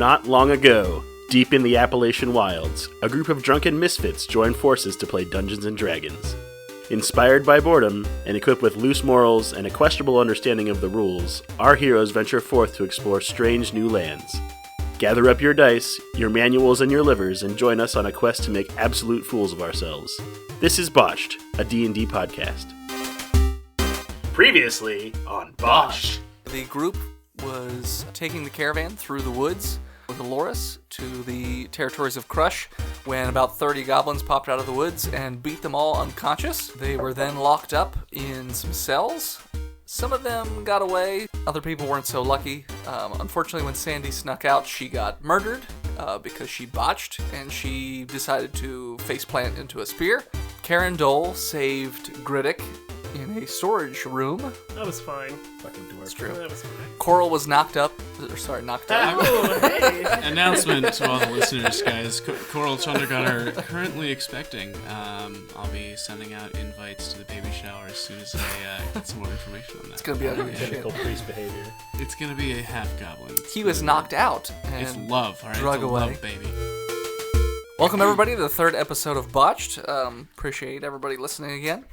Not long ago, deep in the Appalachian wilds, a group of drunken misfits joined forces to play Dungeons & Dragons. Inspired by boredom, and equipped with loose morals and a questionable understanding of the rules, our heroes venture forth to explore strange new lands. Gather up your dice, your manuals, and your livers, and join us on a quest to make absolute fools of ourselves. This is Botched, a D&D podcast. Previously on Botched. The group was taking the caravan through the woods with Aloris to the territories of Crush when about 30 goblins popped out of the woods and beat them all unconscious. They were then locked up in some cells. Some of them got away. Other people weren't so lucky. Unfortunately, when Sandy snuck out, she got murdered because she botched and she decided to faceplant into a spear. Karen Dole saved Griddick in a storage room. That was fine. Fucking dwarf. That's true. That was fine. Coral was knocked out. Oh, hey. Announcement to all the listeners, guys. Coral Chandragunner currently expecting. I'll be sending out invites to the baby shower as soon as I get some more information on that. It's gonna be ugly as shit. Typical priest behavior. It's gonna be a half goblin. He was knocked out and It's love, alright? drug It's a away. love, baby. Welcome everybody to the third episode of Botched. Appreciate everybody listening again.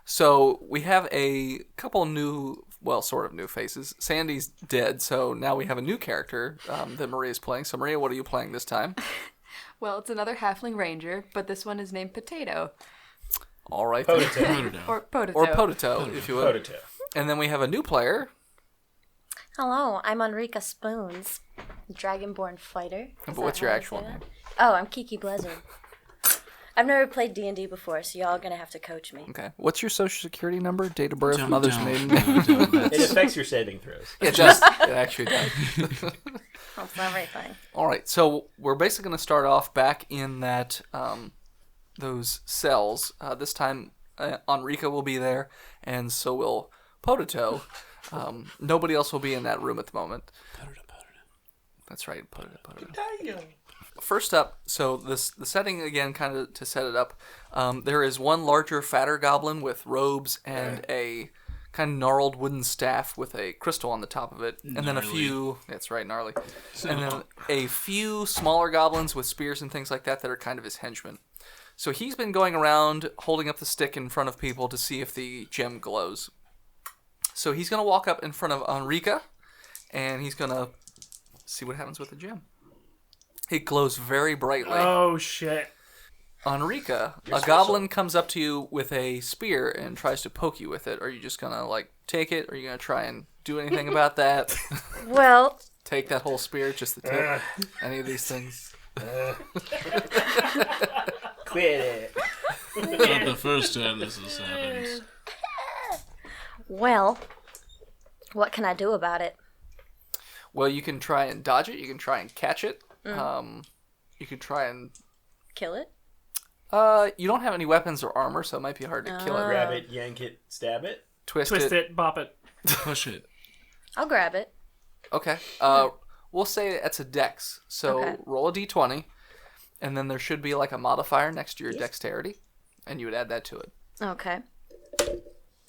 So we have a couple new, well, sort of new faces. Sandy's dead, so now we have a new character that Maria's playing. So Maria, what are you playing this time? Well, it's another halfling ranger, but this one is named Potato. All right. then. Potato. Or Potato. Or Potato, if you will. Potato. And then we have a new player. Hello, I'm Enrica Spoons, Dragonborn fighter. But Is what's that your how you actual say that? name? Oh, I'm Kiki Blizzard. I've never played D&D before, so y'all are gonna have to coach me. Okay. What's your social security number, date of birth, Don't- mother's don't- maiden no, name? don't. It That's- affects your saving throws. It does. It actually does. That's everything. All right, so we're basically going to start off back in that those cells. This time, Enrica will be there, and so will Potato. Nobody else will be in that room at the moment. That's right, Potato. First up, so the setting again, kind of to set it up. There is one larger, fatter goblin with robes and a kind of gnarled wooden staff with a crystal on the top of it, and then a Gnarly. few. That's right, gnarly. And then a few smaller goblins with spears and things like that that are kind of his henchmen. So he's been going around holding up the stick in front of people to see if the gem glows. So he's gonna walk up in front of Enrica, and he's gonna see what happens with the gem. It glows very brightly. Oh, shit. Enrica, a special. goblin comes up to you with a spear and tries to poke you with it. Are you just gonna, like, take it? Or are you gonna try and do anything about that? Well, Take that whole spear, just the tip? Any of these things? Quit it. Not the first time this has happened. what can I do about it? Well, you can try and dodge it. You can try and catch it. You could try and... Kill it? you don't have any weapons or armor, so it might be hard to kill it. Grab it, yank it, stab it. Twist Twist it, bop it. Push it. I'll grab it. Okay. We'll say that's a dex. So Okay. roll a d20, and then there should be like a modifier next to your dexterity, and you would add that to it. Okay.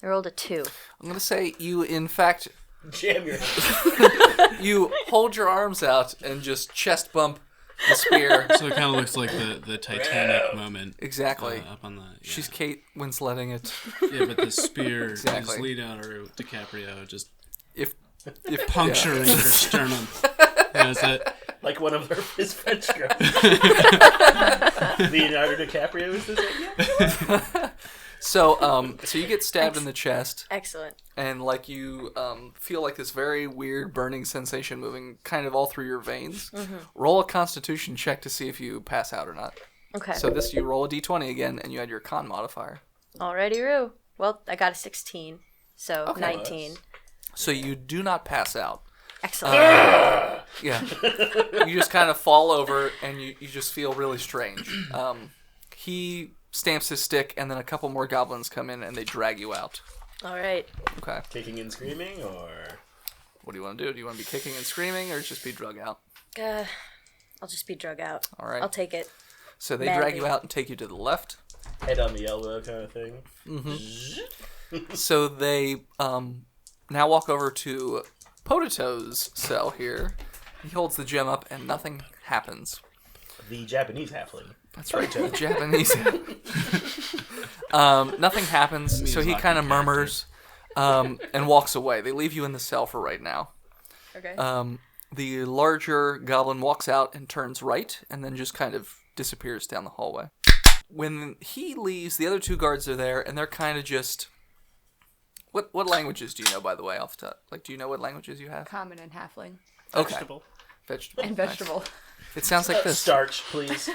I rolled a 2. I'm going to say you, in fact, Jam your you hold your arms out and just chest bump the spear. So it kind of looks like the Titanic moment. Exactly. Up on the. Yeah. She's Kate Winsletting it. Yeah, but the spear Exactly. is Leonardo DiCaprio just If puncturing her sternum. Yeah, is that? like one of his French girls. Leonardo DiCaprio is this? Yeah. so you get stabbed in the chest, Excellent. and like you feel like this very weird burning sensation moving kind of all through your veins. Roll a Constitution check to see if you pass out or not. Okay. So this, you roll a d20 again, and you add your con modifier. Alrighty-roo. Well, I got a 16, so Okay. 19. So you do not pass out. Excellent. Yeah. You just kind of fall over, and you just feel really strange. He stamps his stick, and then a couple more goblins come in, and they drag you out. All right. Okay. Kicking and screaming, or What do you want to do? Do you want to be kicking and screaming, or just be drug out? I'll just be drug out. All right. I'll take it. So they Madly. drag you out and take you to the left. head on the elbow kind of thing. So they now walk over to Potato's cell here, He holds the gem up, and nothing happens. The Japanese halfling. That's right, the Japanese. Nothing happens, so he kind of murmurs and walks away. They leave you in the cell for right now. Okay. The larger goblin walks out and turns right, and then just kind of disappears down the hallway. When he leaves, the other two guards are there, and they're kind of just... What languages do you know, by the way, off the top? Like, do you know what languages you have? Common and halfling. Okay. Vegetable. Vegetable. And Nice. vegetable. It sounds like this. Starch, please.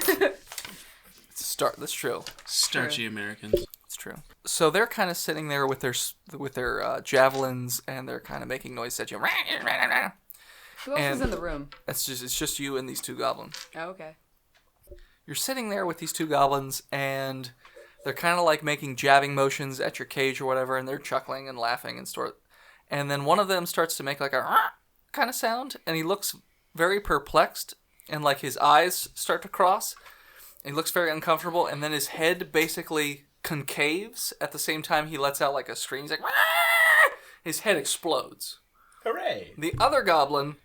That's true. Starchy Americans. It's true. So they're kind of sitting there with their javelins, and they're kind of making noise at you. Who else And- is in the room? It's just you and these two goblins. Oh, okay. You're sitting there with these two goblins, and they're kind of like making jabbing motions at your cage or whatever, and they're chuckling and laughing and And then one of them starts to make like a kind of sound, and he looks very perplexed, and like his eyes start to cross, and he looks very uncomfortable, and then his head basically concaves at the same time he lets out like a scream. He's like, his head explodes. Hooray! The other goblin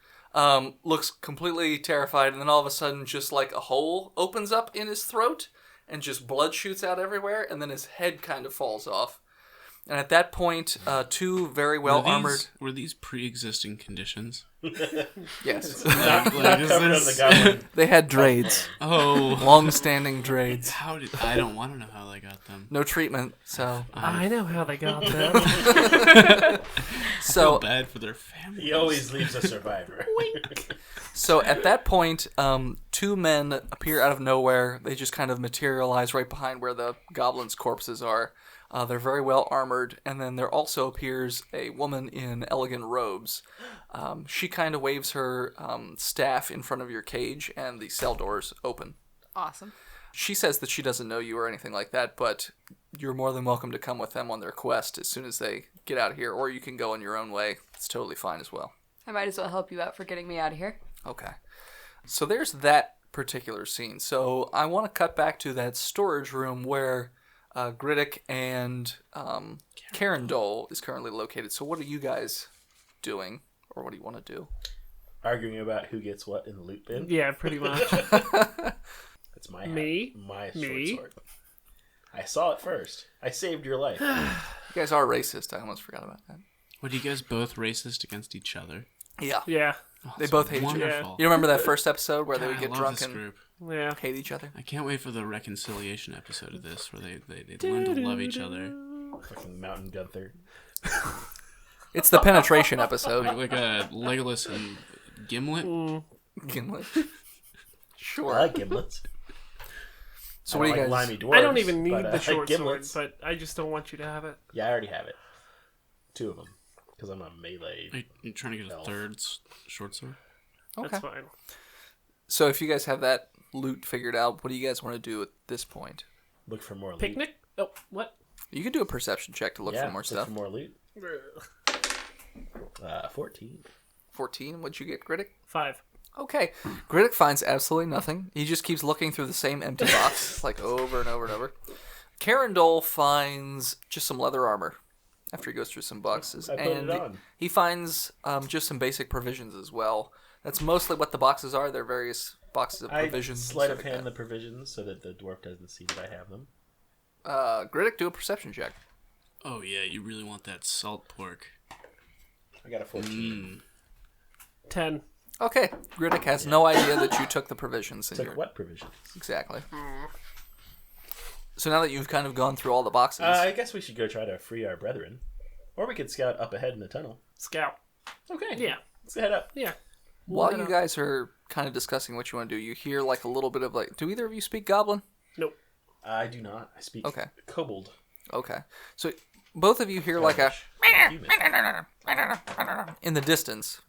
looks completely terrified, and then all of a sudden just like a hole opens up in his throat, and just blood shoots out everywhere, and then his head kind of falls off. And at that point, two very well-armored... Were these pre-existing conditions? Yes. Not is covered on this- the goblin. They had draids. Oh, Long-standing draids. I don't want to know how they got them. No treatment, so... I know how they got them. I feel bad for their families. He always leaves a survivor. So at that point, two men appear out of nowhere. They just kind of materialize right behind where the goblins' corpses are. They're very well armored, and then there also appears a woman in elegant robes. She kind of waves her staff in front of your cage, and the cell doors open. Awesome. She says that she doesn't know you or anything like that, but you're more than welcome to come with them on their quest as soon as they get out of here, or you can go on your own way. It's totally fine as well. I might as well help you out for getting me out of here. Okay. So there's that particular scene. So I want to cut back to that storage room where Griddick and Karen Dole is currently located. So what are you guys doing, or what do you want to do? Arguing about who gets what in the loot bin. Yeah, pretty much. That's my Me? my Me? short sword. I saw it first. I saved your life. You guys are racist. I almost forgot about that. What, are you guys both racist against each other? Yeah. Yeah. They both hate each other. Wonderful. You remember that first episode where they would God, get I love drunk this and group. Yeah. hate each other? I can't wait for the reconciliation episode of this, where they learn to love each other. Fucking Mountain Gunther. It's the penetration episode. Like a Legolas and Gimlet. Gimlet. I Sure. like gimlets. So I what do don't you like guys... limey dwarves, I don't even need but I the like short sword, gimlets. but I just don't want you to have it. Yeah, I already have it. 2 of them. Because I'm a melee. Are you trying to get a Elf. third short sword? Okay. That's fine. So if you guys have that loot figured out, what do you guys want to do at this point? Look for more loot. Picnic? Oh, what? You can do a perception check to look Yeah, for more look stuff. for more loot. 14. 14, what'd you get, Griddick? 5. Okay. Griddick finds absolutely nothing. He just keeps looking through the same empty box, like over and over and over. Karen Dole finds just some leather armor after he goes through some boxes. I put and it on. he finds just some basic provisions as well. That's mostly what the boxes are. They're various boxes of I provisions. and sleight stuff of like hand the that. provisions so that the dwarf doesn't see that I have them. Griddick, do a perception check. Oh yeah, you really want that salt pork. I got a 14. 10. Okay. Griddick has no idea that you took the provisions. In Took your... what provisions? Exactly. So now that you've kind of gone through all the boxes... I guess we should go try to free our brethren. Or we could scout up ahead in the tunnel. Scout. Okay. Yeah. Let's head up. Yeah. While you guys are kind of discussing what you want to do, you hear like a little bit of like... Do either of you speak Goblin? Nope. I do not. I speak Okay. kobold. Okay. So both of you hear like a... Human. in the distance,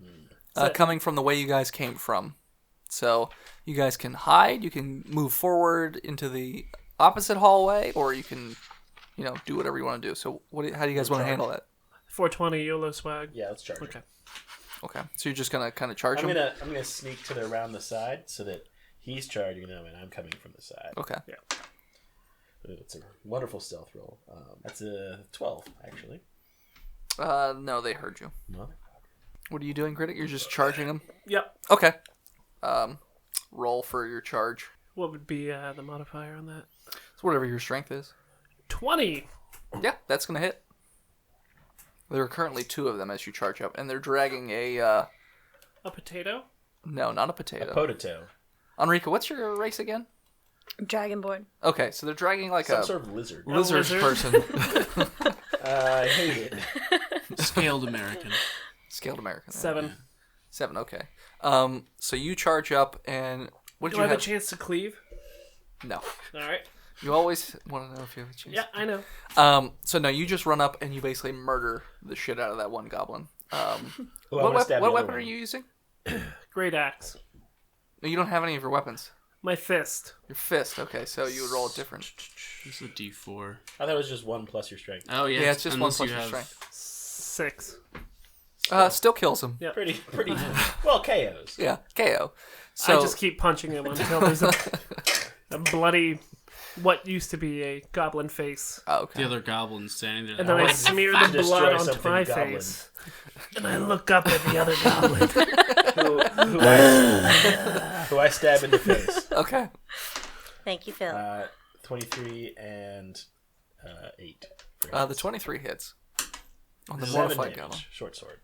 coming from the way you guys came from. So you guys can hide, you can move forward into the opposite hallway, or you can, do whatever you want to do. So how do you guys want to handle that? 420 YOLO swag. Yeah, let's charge. Okay. Okay. So you're just gonna kind of charge I'm him. gonna sneak to around the side so that he's charging them and I'm coming from the side. Okay. It's a wonderful stealth roll. That's a 12 actually. No, they heard you. Motherfucker. What are you doing, Critic? You're just charging him? Yep. Okay. Roll for your charge. What would be the modifier on that? It's whatever your strength is. 20. Yeah, that's going to hit. There are currently 2 of them as you charge up, and they're dragging a... A potato? No, not a potato. Potato. Enrica, what's your race again? Dragonborn. Okay, so they're dragging like Some a sort of lizard. lizard lizard. person. I hate it. Scaled American. Scaled American. 7. 7, okay. So you charge up, and what did Do you I have have? a chance to cleave? No. Alright. You always want to know if you have a chance. Yeah, I know. So no, you just run up and you basically murder the shit out of that one goblin. Well, What weapon are you using? Great axe. No, you don't have any of your weapons. My fist. Your fist. Okay, so you would roll it different. This is a D4. I thought it was just 1 plus your strength. Oh yeah. Yeah, it's just 1 unless plus you your have- strength. 6. Still kills him. Yeah. Pretty. Well, KOs. Yeah, KO. So I just keep punching him until there's a bloody, what used to be a goblin face. Oh, okay. The other goblins standing there. And then I wanna smear destroy the blood onto something my goblin. face. And I look up at the other goblin. who I stab in the face. Okay. Thank you, Phil. 23 and 8. The 23 hits on the 7 mortified damage. goblin. Short sword.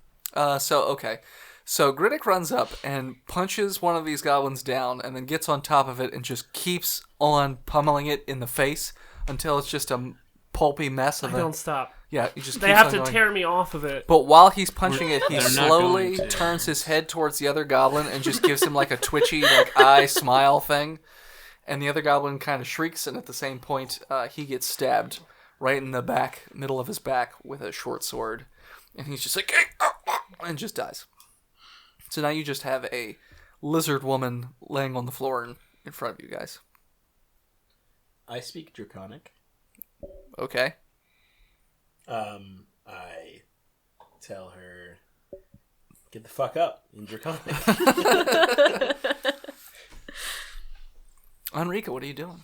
So Griddick runs up and punches one of these goblins down, and then gets on top of it and just keeps on pummeling it in the face until it's just a pulpy mess of I it. don't stop. Yeah, he just They keeps have on to going. tear me off of it. But while he's punching it, he They're not slowly going to. turns his head towards the other goblin and just gives him like a twitchy, like eye smile thing. And the other goblin kind of shrieks, and at the same point, he gets stabbed right in the back, middle of his back, with a short sword. And he's just like, and just dies. So now you just have a lizard woman laying on the floor in front of you guys. I speak Draconic. Okay. I tell her, get the fuck up in Draconic. Enrica, what are you doing?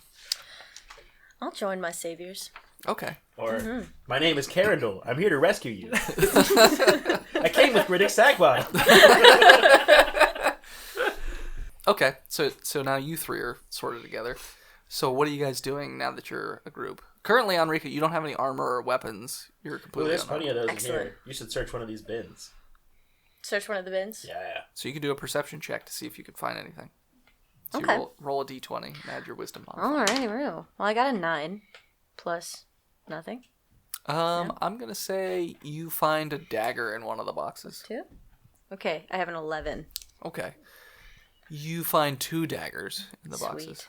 I'll join my saviors. Okay. Or, my name is Carindle. I'm here to rescue you. I came with Riddick Sagbottom. Okay, so now you 3 are sorted together. So what are you guys doing now that you're a group? Currently, Enrica, you don't have any armor or weapons. You're Ooh, completely there's unarmed. plenty of those Excellent. in here. You should search one of these bins. Search one of the bins. Yeah. So you can do a perception check to see if you can find anything. So Okay. you roll a d20 and add your wisdom modifier. Alrighty, real. Well, I got a 9 plus nothing. I'm gonna say you find a dagger in one of the boxes. 2. Okay, I have an 11. Okay. You find 2 daggers in the Sweet. boxes.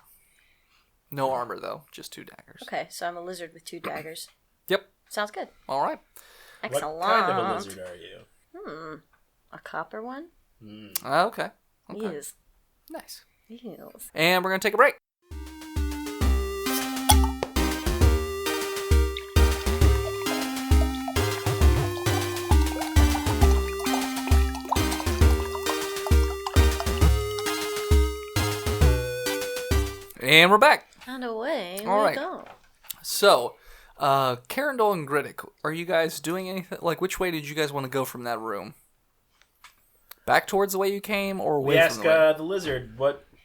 No armor though, just 2 daggers. Okay, so I'm a lizard with 2 daggers. Yep. Sounds good. All right. Excellent. What kind of a lizard are you? A copper one? Okay. Okay. Yes. Nice. Yes. And we're gonna take a break. And we're back. And away All we right. go. So, Carindle and Griddick, are you guys doing anything? Like, which way did you guys want to go from that room? Back towards the way you came, or away We from ask the way? the lizard,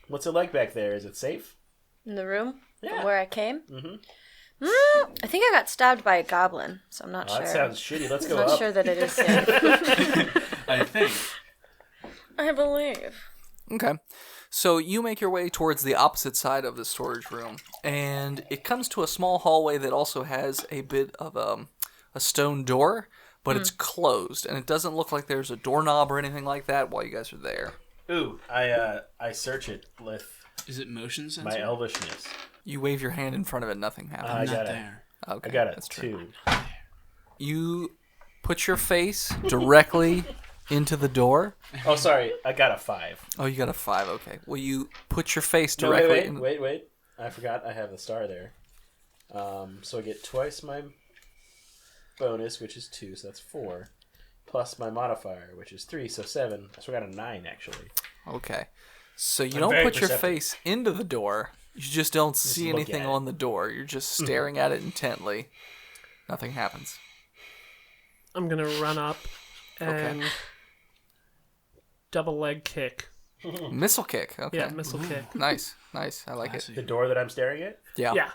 what's it like back there? Is it safe? In the room? Yeah. Where I came? Mhm. I think I got stabbed by a goblin, so I'm not Oh, sure. that sounds shitty. Let's I'm go not up. sure that it is safe. I think. I believe. Okay. So you make your way towards the opposite side of the storage room, and it comes to a small hallway that also has a bit of a stone door, but it's closed, and it doesn't look like there's a doorknob or anything like that while you guys are there. Ooh, I search it with Is it motion sensor? my elvishness. You wave your hand in front of it, nothing happens. I I'm got not it. there. Okay, I got it. that's true. 2. You put your face directly into the door. Oh, sorry. I got a 5. Oh, you got a 5. Okay. Well, you put your face No, directly in. wait. I forgot I have the star there. So I get twice my bonus, which is 2, so that's 4. Plus my modifier, which is 3, so 7. So I got a 9, actually. Okay. So you I'm don't very put your perceptive. face into the door. You just don't see look anything at it. on the door. You're just staring at it intently. Nothing happens. I'm gonna run up and double leg kick. Missile kick. Okay. Yeah, missile kick. Nice. I like it. The door that I'm staring at? Yeah. Yeah.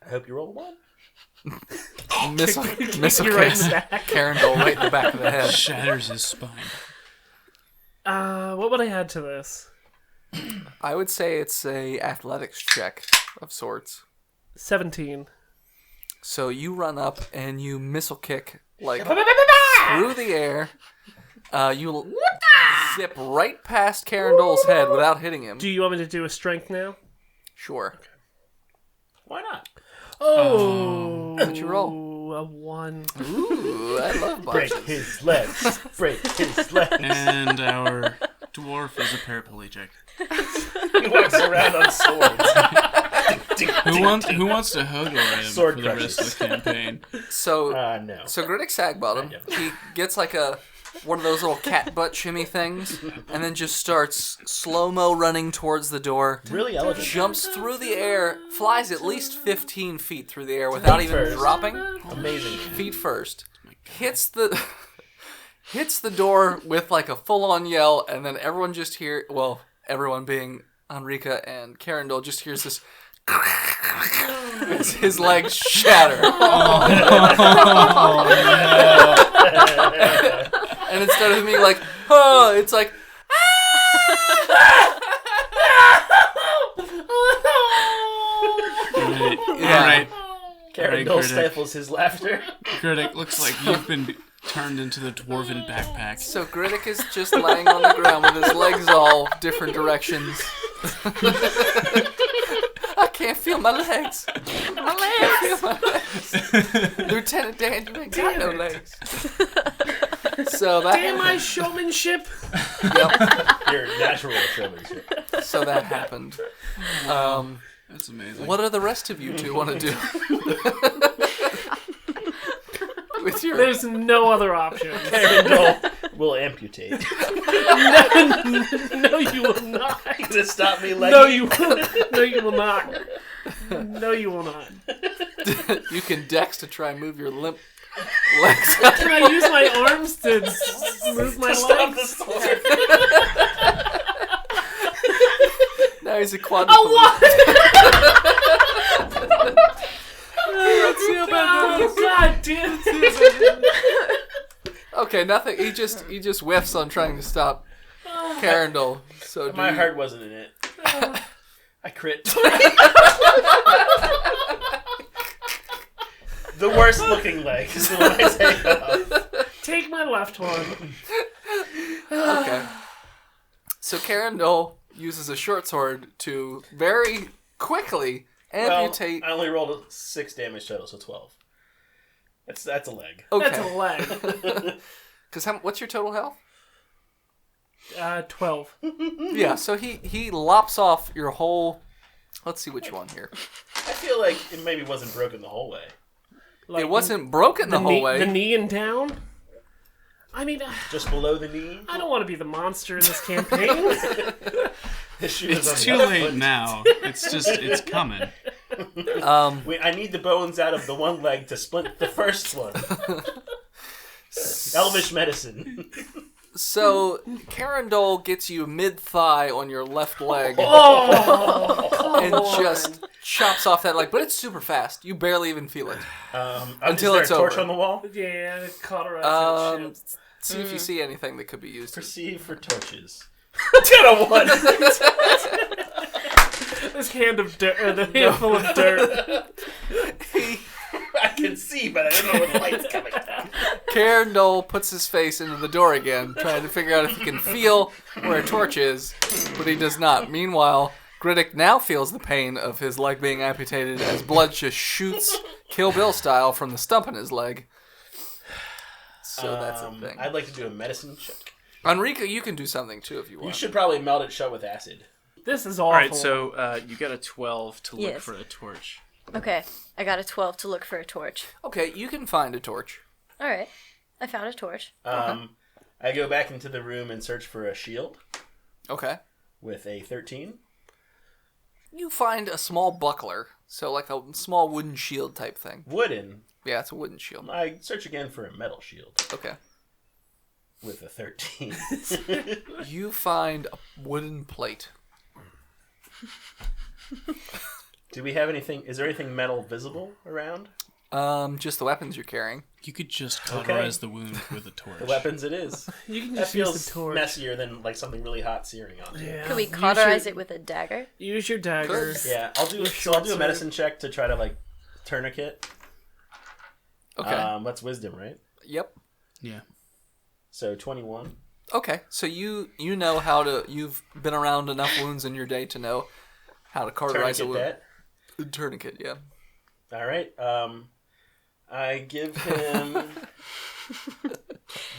I hope you roll a 1. Missile You're right in kicks. the back. Carindle right in the back of the head. Shatters his spine. What would I add to this? I would say it's a athletics check of sorts. 17. So you run up and you missile kick like through the air. You zip right past Carindle's head without hitting him. Do you want me to do a strength now? Sure. Why not? Oh. What'd you roll? A 1. Ooh, I love Break botches. his legs. Break his legs. And our dwarf is a paraplegic. He walks around on swords. Who wants to hug him Sword for the rest of the campaign? So No. So Griddick Sagbottom, he gets like one of those little cat butt shimmy things, and then just starts slow-mo running towards the door. Really elegant. Jumps through the air, flies at least 15 feet through the air without Feet even first. dropping. Amazing. Feet first. Hits the door with like a full-on yell, and then everyone just everyone being Enrica and Carindle just hears this as his legs shatter. And instead of me like, oh, it's like, Right. Yeah. Alright. Carindle Critic. stifles his laughter. Critic, looks like you've been turned into the dwarven backpack. so Griddick is just laying on the ground with his legs all different directions. I can't feel my legs. Lieutenant Dan, you ain't got no legs. So that Damn my showmanship! Your natural showmanship. So that happened. That's amazing. What do the rest of you two want to do? With your There's no other option. Carindle will amputate. No, you will not. To stop me like No, you will. No, you will not. No, you will not. you can dex to try and move your limp legs up. Can I use my arms to move my stop the legs? sword. Now he's a quadriplegic. Oh, God damn it. Okay, nothing. He just whiffs on trying to stop Carindle. So My heart wasn't in it. I crit. The worst looking leg is the one I take off. Take my left one. Okay. So Carindle uses a short sword to very quickly amputate. Well, I only rolled a 6 damage total, so 12. That's a leg. That's a Okay. leg. Because what's your total health? 12. Yeah. So he lops off your whole. Let's see which one here. I feel like it maybe wasn't broken the whole way. Like, It wasn't broken the whole knee, way. The knee and down? I mean, Just below the knee. I don't want to be the monster in this campaign. His shoe is on It's the too other late foot. now. it's coming. I need the bones out of the one leg to splint the first one. Elvish medicine. So Carindle gets you mid-thigh on your left leg Oh! and just chops off that leg, but it's super fast. You barely even feel it. Until it's a torch over. on the wall. Yeah, cauterize shit. See if you see anything that could be used. Perceive for torches. Get a 1. This hand of dirt, or the handful of dirt. I can see, but I don't know where the light's coming from. Carindle puts his face into the door again, trying to figure out if he can feel where a torch is, but he does not. Meanwhile, Griddick now feels the pain of his leg being amputated as blood just shoots Kill Bill style from the stump in his leg. So that's a thing. I'd like to do a medicine check. Enrica, you can do something too if you You want. should probably melt it shut with acid. This is awful. All right, so you got a 12 to look Yes. for a torch. Okay, I got a 12 to look for a torch. Okay, you can find a torch. All right, I found a torch. I go back into the room and search for a shield Okay. with a 13. You find a small buckler, so like a small wooden shield type thing. Wooden. Yeah, it's a wooden shield. I search again for a metal shield. Okay. with a 13. You find a wooden plate. Do we have anything? Is there anything metal visible around? Just the weapons you're carrying. You could just cauterize the wound with a torch. The weapons it is. You can That just use feels the torch. messier than like something really hot searing on it. Yeah. Could we Use cauterize your- it with a dagger? Use your daggers. Yeah, I'll do a medicine check to try to like tourniquet. Okay. That's wisdom, right? Yep. Yeah. So 21. Okay. So you know how to. You've been around enough wounds in your day to know how to cauterize a Tourniquet wound. that. Tourniquet. Yeah. All right. I give him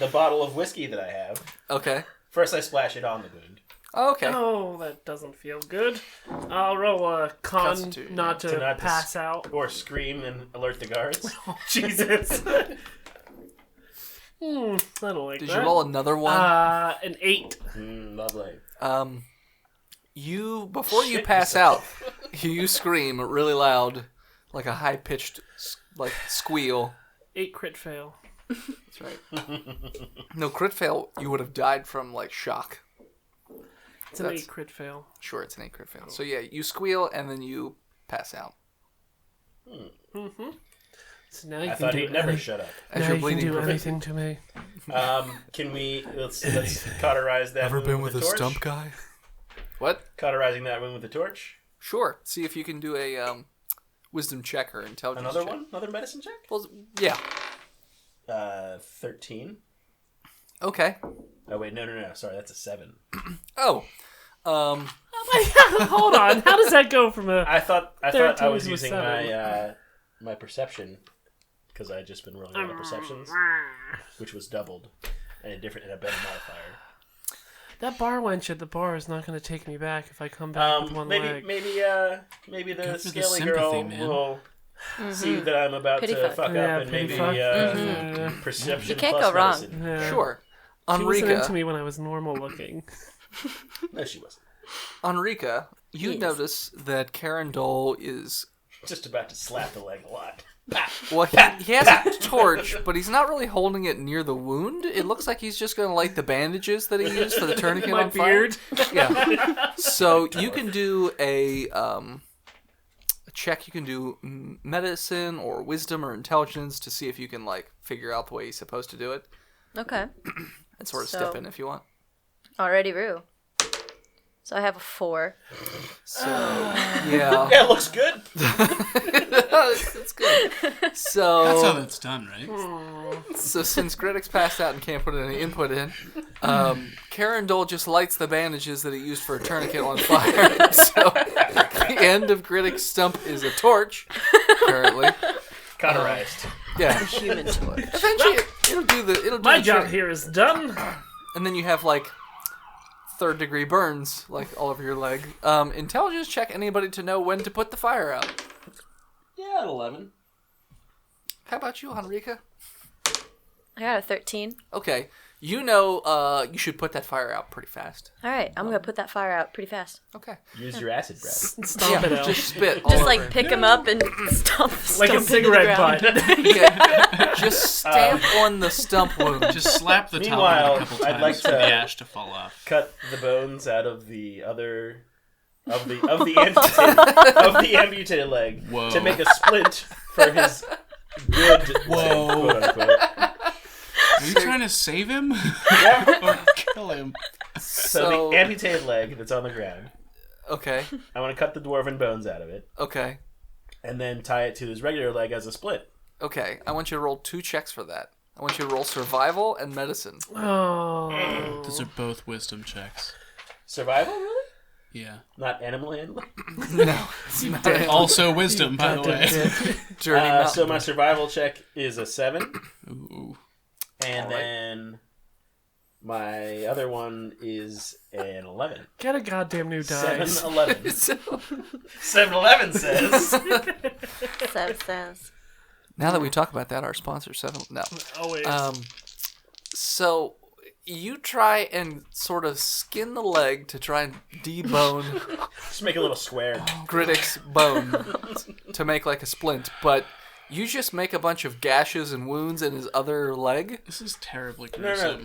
the bottle of whiskey that I have. Okay. First, I splash it on the wound. Okay. Oh, that doesn't feel good. I'll roll a con Constitution. not to not to pass out. Or scream and alert the guards. Oh, Jesus. I don't like Did that. you roll another one? An 8. Lovely. You before you Shit pass yourself. out, you scream really loud, like a high pitched like squeal. 8 crit fail. That's right. No crit fail. You would have died from like shock. It's an That's- 8 crit fail. Sure, it's an 8 crit fail. So yeah, you squeal and then you pass out. So now you I can thought do he'd never any- shut up. As now you're you can bleeding. do anything to me. Can we let's cauterize that wound with a torch? guy? What? Cauterizing that wound with a torch. Sure. See if you can do a wisdom check or intelligence Another check. one? Another medicine check? Well, yeah. 13. Okay. Oh wait, no. Sorry, that's a 7. Oh. Hold on. How does that go from a... I thought I 13 was to a using 7. my perception because I had just been rolling all the perceptions, which was doubled and a better modifier. That bar wench at the bar is not going to take me back if I come back with one leg. Maybe the Good for the scaly sympathy, girl man. will see that I'm about Pity to fuck. fuck Yeah, up and pity maybe fuck. perception. You can't plus go wrong. medicine. Yeah. Sure. She wasn't into Enrica. me when I was normal looking. No, she wasn't. Enrica, you Yes. notice that Karen Dole is Just about to slap the leg a lot. well. He has a torch, but he's not really holding it near the wound. It looks like he's just going to light the bandages that he used for the tourniquet My on fire. beard. Yeah. So you can do a check. You can do medicine or wisdom or intelligence to see if you can like figure out the way he's supposed to do it, Okay. and sort of So- step in if you want. Already Rue. So I have a 4. So yeah, Yeah, it looks good. it's good. So That's how that's done, right? So since Griddick's passed out and can't put any input in, Karen Dole just lights the bandages that he used for a tourniquet on fire. So the end of Griddick's stump is a torch, currently. Cauterized. Yeah. Human torch. Eventually, it'll do My the job trick. here is done. And then you have like 3rd-degree burns like all over your leg. Intelligence check anybody to know when to put the fire out. Yeah, an 11. How about you, Henrika? I got a 13. Okay. You know you should put that fire out pretty fast. All right, I'm going to put that fire out pretty fast. Okay. Use your acid breath. Stomp it out. Just spit all Just over. like pick him up and stomp like a into the cigarette ground. butt. Yeah. Just stamp on the stump wound. Just slap the top Meanwhile, of it a couple I'd times like for to- the ash to fall off. Cut the bones out of the other of the amputated leg Whoa. to make a splint for his good Whoa. quote unquote. Are you trying to save him? Yeah. Or kill him? So the amputated leg that's on the ground, Okay. I want to cut the dwarven bones out of it Okay. and then tie it to his regular leg as a split. Okay. I want you to roll 2 checks for that. I want you to roll survival and medicine. Oh. Those are both wisdom checks. Survival, really? Yeah. Not animal handling. No. It's not a Also wisdom, by the way. dirty mountain. So my survival check is a 7, Ooh. and All right. then my other one is an 11. Get a goddamn new dice. 7-11. So, 7-11 says. So says. now that we talk about that, our sponsor, 7... No. Always. So you try and sort of skin the leg to try and debone Just make a little square. Griddick's bone to make like a splint, but You just make a bunch of gashes and wounds in his other leg. This is terribly No, gruesome.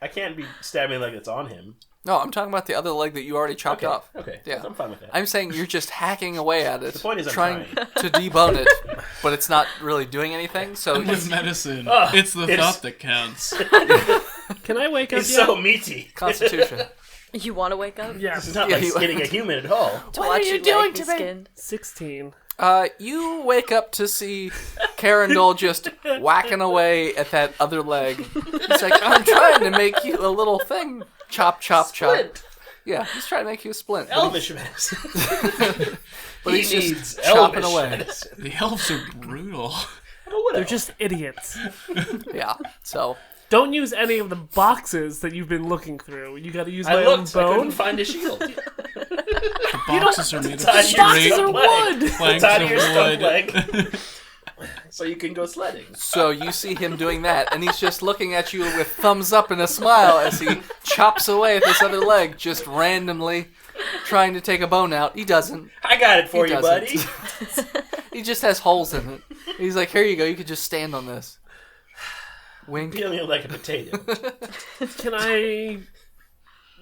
I can't be stabbing like it's on him. No, I'm talking about the other leg that you already chopped off. Okay. Yeah. I'm fine with that. I'm saying you're just hacking away at it. The point is I'm trying to debone it, but it's not really doing anything. So And with medicine, Oh, it's the it's- thought that counts. Can I wake up He's yet? so meaty. Constitution. You want to wake up? Yes. It's not Yeah, like you- skinning a human at all. To watch your leg be skinned. 16. You wake up to see Carindol just whacking away at that other leg. He's like, I'm trying to make you a little thing. Chop, chop, chop. Splint. Yeah, he's trying to make you a splint. Elvish medicine. But He he's needs just chopping Elvish away. medicine. The elves are brutal. Oh, what They're else? just idiots. Yeah, so Don't use any of the boxes that you've been looking through. You gotta use I my own looked. I couldn't bone. find a shield. The boxes are made of Tie your Boxes straight are stump leg. wood! planks Tie to your stump of leg. wood. So you can go sledding. So you see him doing that, and he's just looking at you with thumbs up and a smile as he chops away at this other leg, just randomly trying to take a bone out. He doesn't. I got it for He you, doesn't. buddy. He just has holes in it. He's like, here you go, you could just stand on this. Wink. Feeling like a potato. Can I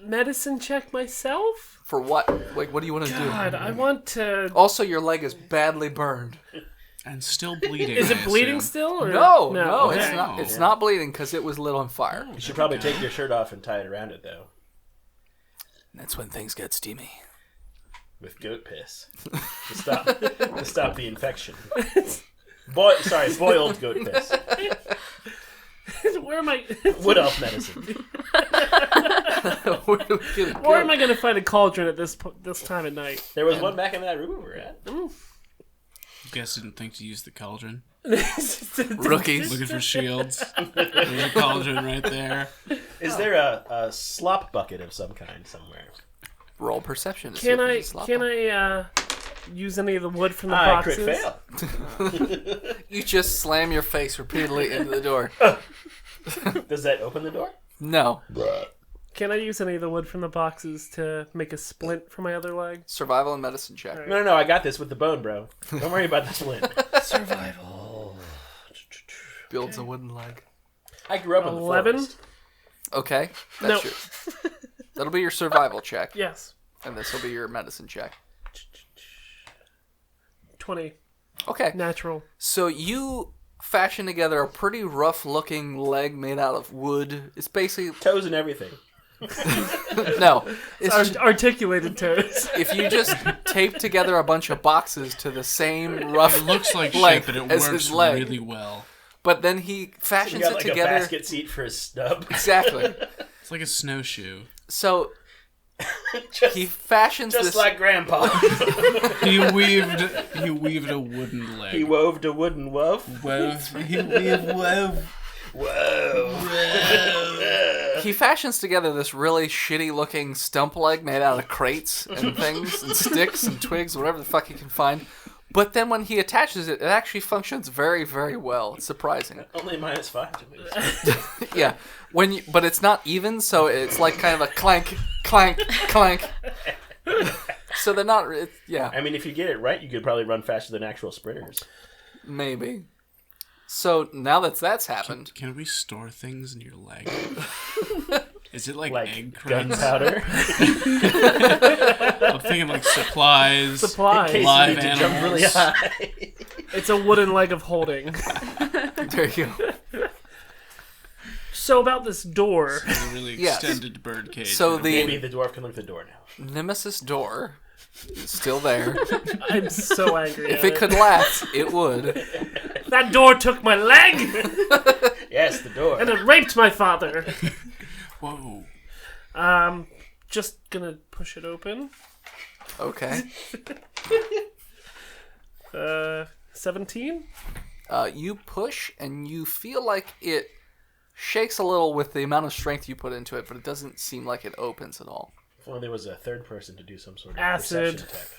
medicine check myself? For what? Like, what do you want to God, do? I want to... Also, your leg is badly burned. And still bleeding. Is I it bleeding assume. still? Or... No, okay. it's not. It's not bleeding because it was lit on fire. You should probably take your shirt off and tie it around it, though. That's when things get steamy. With goat piss. To stop the infection. Boiled goat piss. Where am I... Wood elf medicine. Where do we get it? Where am I going to find a cauldron at this time of night? There was one back in that room we were at. You guys didn't think to use the cauldron? Rookies. Looking for shields. There's a cauldron right there. Is there a slop bucket of some kind somewhere? Roll perception. To see Can if I there's a slop can on. I use any of the wood from the I boxes? crit fail. You just slam your face repeatedly into the door. Does that open the door? No. Can I use any of the wood from the boxes to make a splint for my other leg? Survival and medicine check. No, I got this with the bone, bro. Don't worry about the splint. Survival. Builds a wooden leg. I grew up in the 11? forest. Okay. No. That's your. That'll be your survival check, Yes. and this will be your medicine check. 20. Okay. Natural. So you fashion together a pretty rough-looking leg made out of wood. It's basically Toes and everything. no. It's Articulated toes. if you just tape together a bunch of boxes to the same rough It looks like length shit, but it as works his leg, really well. but then he You fashions got it like a together basket seat for his stub. exactly. It's like a snowshoe. So just he fashions just this. like Grandpa. He weaved a wooden leg. He wove a wooden woof. Whoa. He fashions together this really shitty-looking stump leg made out of crates and things and sticks and twigs, whatever the fuck he can find. But then when he attaches it, it actually functions very, very well. It's surprising. Only -5 to me. Yeah, but it's not even, so it's like kind of a clank, clank, clank. So they're not. Yeah, I mean, if you get it right, you could probably run faster than actual sprinters. maybe. So now that's happened. Can we store things in your leg? Is it like egg Like crumbs? gunpowder. I'm thinking like supplies. Supplies. In case Live you need to jump really animals. high. It's a wooden leg of holding. There you go. So about this door. A really Yes. extended bird cage. So the Maybe the dwarf can look at the door now. Nemesis door is still there. I'm so angry. If at it could laugh, it would. That door took my leg Yes, the door. and it raped my father. Whoa. Just gonna push it open. Okay. 17? You push and you feel like it shakes a little with the amount of strength you put into it, but it doesn't seem like it opens at all. If only there was a third person to do some sort of Acid. perception check.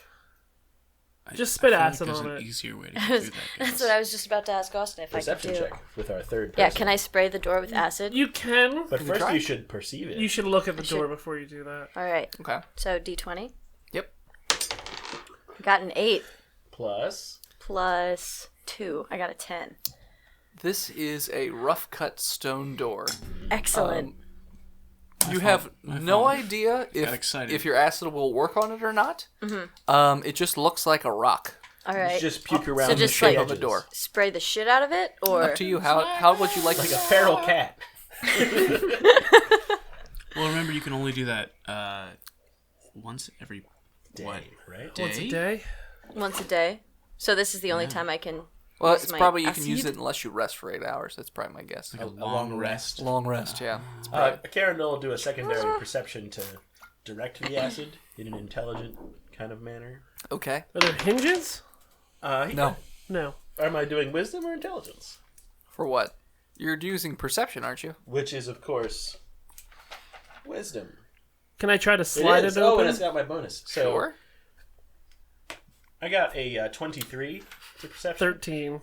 Just spit I feel acid like on there's it. an easier way to get through that. That's guys. what I was just about to ask Austin if I Perception could do. check with our third person. Yeah, can I spray the door with acid? You can. But first try? you should perceive it. You should look at the should- door before you do that. All right. Okay. So D20. Yep. Got an 8 Plus. plus 2. I got a 10. This is a rough-cut stone door. Excellent. You have no idea Got excited. if your acid will work on it or not. Mm-hmm. It just looks like a rock. All right. Just puke around So the just shape like- of a door. Spray the shit out of it, or Up to you. How would you like Like to... a feral cat. Well, remember, you can only do that once every Day, what? right? Day? Once a day. once a day. So this is the only time I can. Well, use it's my probably you can acid? use it unless you rest for 8 hours. That's probably my guess. Like a long long rest. Long rest, yeah. Karen will do a secondary perception to direct the acid in an intelligent kind of manner. Okay. Are there hinges? No. No. Am I doing wisdom or intelligence? For what? You're using perception, aren't you? Which is, of course, wisdom. Can I try to slide it Oh, open? and it's got my bonus. So Sure. I got a 23 to perception. 13.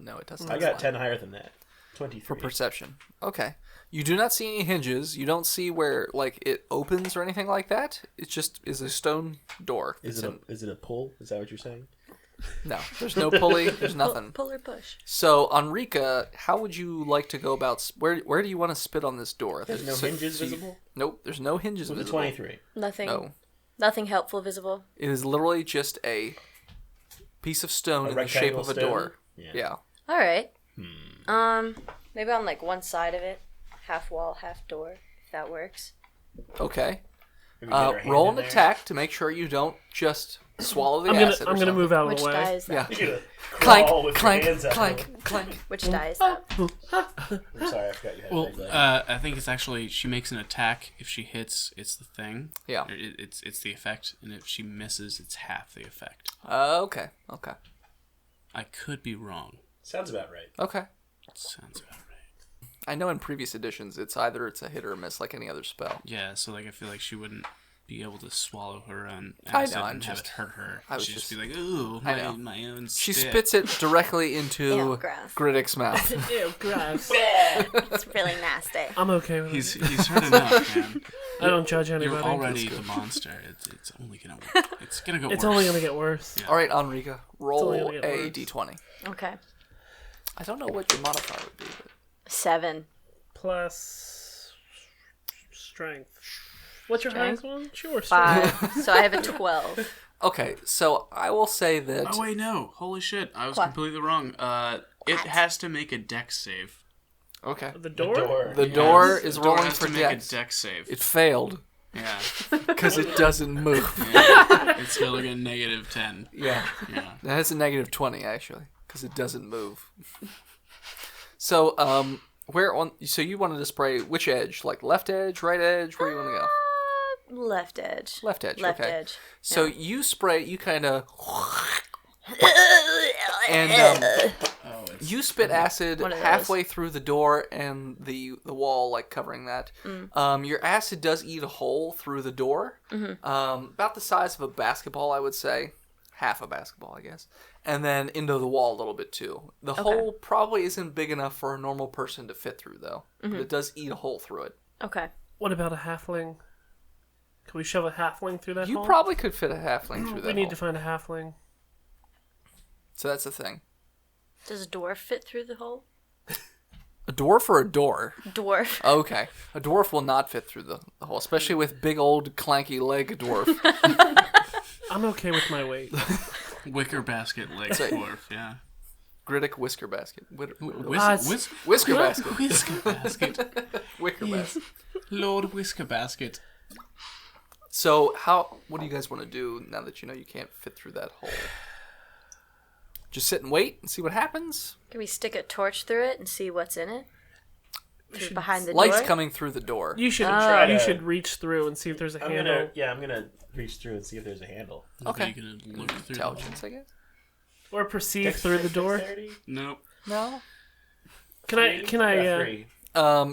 No, it doesn't. I got 10 higher than that. 23. For perception. Okay. You do not see any hinges. You don't see where like it opens or anything like that. It just is a stone door. Is it a pull? Is that what you're saying? No, there's no pulley. There's nothing. Pull or push. So, Enrica, how would you like to go about? Where do you want to spit on this door? There's no hinges visible? Nope. There's no hinges With a visible. 23. Nothing. No. Nothing helpful visible. It is literally just a piece of stone A in the shape rectangle of a stone? door. Yeah. Yeah. All right. Maybe on like one side of it, half wall, half door. If that works. Okay. Maybe get our hand Roll in an there. attack to make sure you don't just swallow the I'm gonna acid. or something. move out of Which the way. die is that? Yeah. You're gonna Clank, crawl with your clank, hands out. clank, clank. Which die is that? I'm sorry, I forgot you had a Well, big leg. I think it's actually she makes an attack. If she hits, it's the thing. Yeah. It's the effect, and if she misses, it's half the effect. Okay. I could be wrong. Sounds about right. Okay. Sounds about right. I know in previous editions it's either a hit or a miss like any other spell. Yeah, so like I feel like she wouldn't be able to swallow her own I acid know, I'm and have just- it hurt her. I was She'd just just- be like, ooh, I know. my own She spit. spits it directly into Ew, gross. Griddick's mouth. Ew, gross. It's really nasty. I'm okay with it. He's heard enough, man. I don't judge anybody. You're already the monster. It's only gonna work. It's gonna go. It's worse. only gonna get worse. Yeah. All right, Enrica, roll only gonna get a worse. d20. Okay. I don't know what your modifier would be, but 7. Plus strength. What's your Strength? highest one? Sure, strength. 5. So I have a 12. okay. So I will say that Oh wait, no! Holy shit! I was What? completely wrong. It has to make a dex save. okay. The door? The Yes. door is The door rolling has for to make dex. a dex save. It failed Yeah. because it doesn't move. Yeah. It's still like a negative 10. Yeah. Yeah. It has a negative 20 actually because it doesn't move. So where on? So you wanted to spray which edge? Like left edge, right edge? Where do you want to go? Left edge. Left edge. Left okay. edge. So you spray. You kind of. And Oh, you spit acid One of those. halfway through the door and the wall, like covering that. Your acid does eat a hole through the door, about the size of a basketball, I would say, half a basketball, I guess, and then into the wall a little bit too. The hole probably isn't big enough for a normal person to fit through, though. But it does eat a hole through it. Okay. What about a halfling? Can we shove a halfling through that You hole? probably could fit a halfling through We that need hole. to find a halfling. So that's the thing. Does a dwarf fit through the hole? A dwarf or a door? Dwarf. Okay. A dwarf will not fit through the hole, especially with big old clanky leg dwarf. I'm okay with my weight. wicker basket leg Say- dwarf. Yeah. Griddick whisker basket. Ah, Whisker basket. Whisker basket. Wicker basket. Lord Whisker basket. So what do you guys want to do now that you know you can't fit through that hole? Just sit and wait and see what happens? Can we stick a torch through it and see what's in it? Through behind the Light's door? coming through the door. You should try you to- should reach through and see if there's a I'm handle. gonna reach through and see if there's a handle. Okay. Are you gonna look through? Intelligence, I guess? Or perceive through the door. Dexterity? Nope. No. Can I Yeah, 3.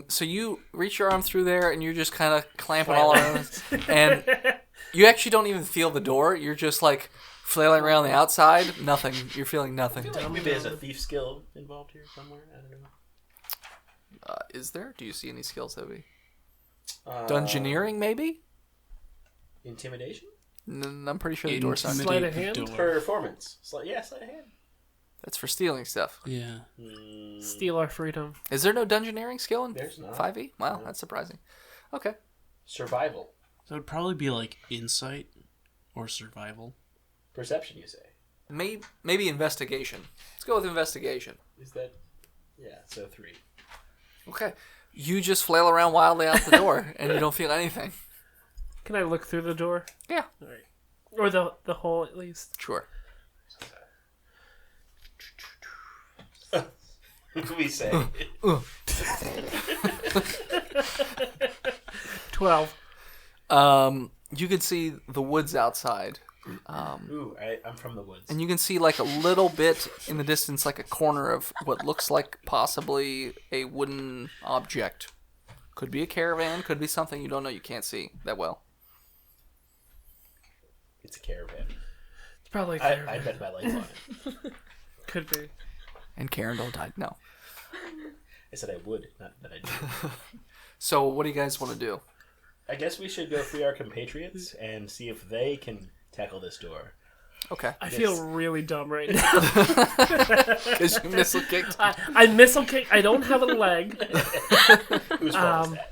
So you reach your arm through there and you're just kind of clamping all around it. And you actually don't even feel the door. You're just like flailing around the outside. Nothing. You're feeling nothing. Maybe there's a thief skill involved here somewhere. I don't know. Is there? Do you see any skills, Obi? Uh, Dungeoneering, maybe? Intimidation? I'm pretty sure the door's not. Sleight of Intimidate the hand? door. Performance. Sleight of hand. That's for stealing stuff. Yeah. Steal our freedom. Is there no dungeoneering skill in There's not. 5e? Wow, that's surprising. Okay. Survival. So it would probably be like insight or survival. Perception, you say? Maybe investigation. Let's go with investigation. Is that... Yeah, so 3. Okay. You just flail around wildly out the door, and you don't feel anything. Can I look through the door? Yeah. All right. Or the hole, at least. Sure. What do we say? 12. You can see the woods outside. Ooh, I'm from the woods. And you can see like a little bit in the distance, like a corner of what looks like possibly a wooden object. Could be a caravan, could be something you don't know, you can't see that well. It's a caravan. It's probably a caravan. I bet my life on it. Could be. And Carindle died. No. I said I would, not that I do. So what do you guys want to do? I guess we should go free our compatriots and see if they can tackle this door. Okay. I feel really dumb right now. Because you missile kicked. I missile kick. I don't have a leg. Whose fault is that?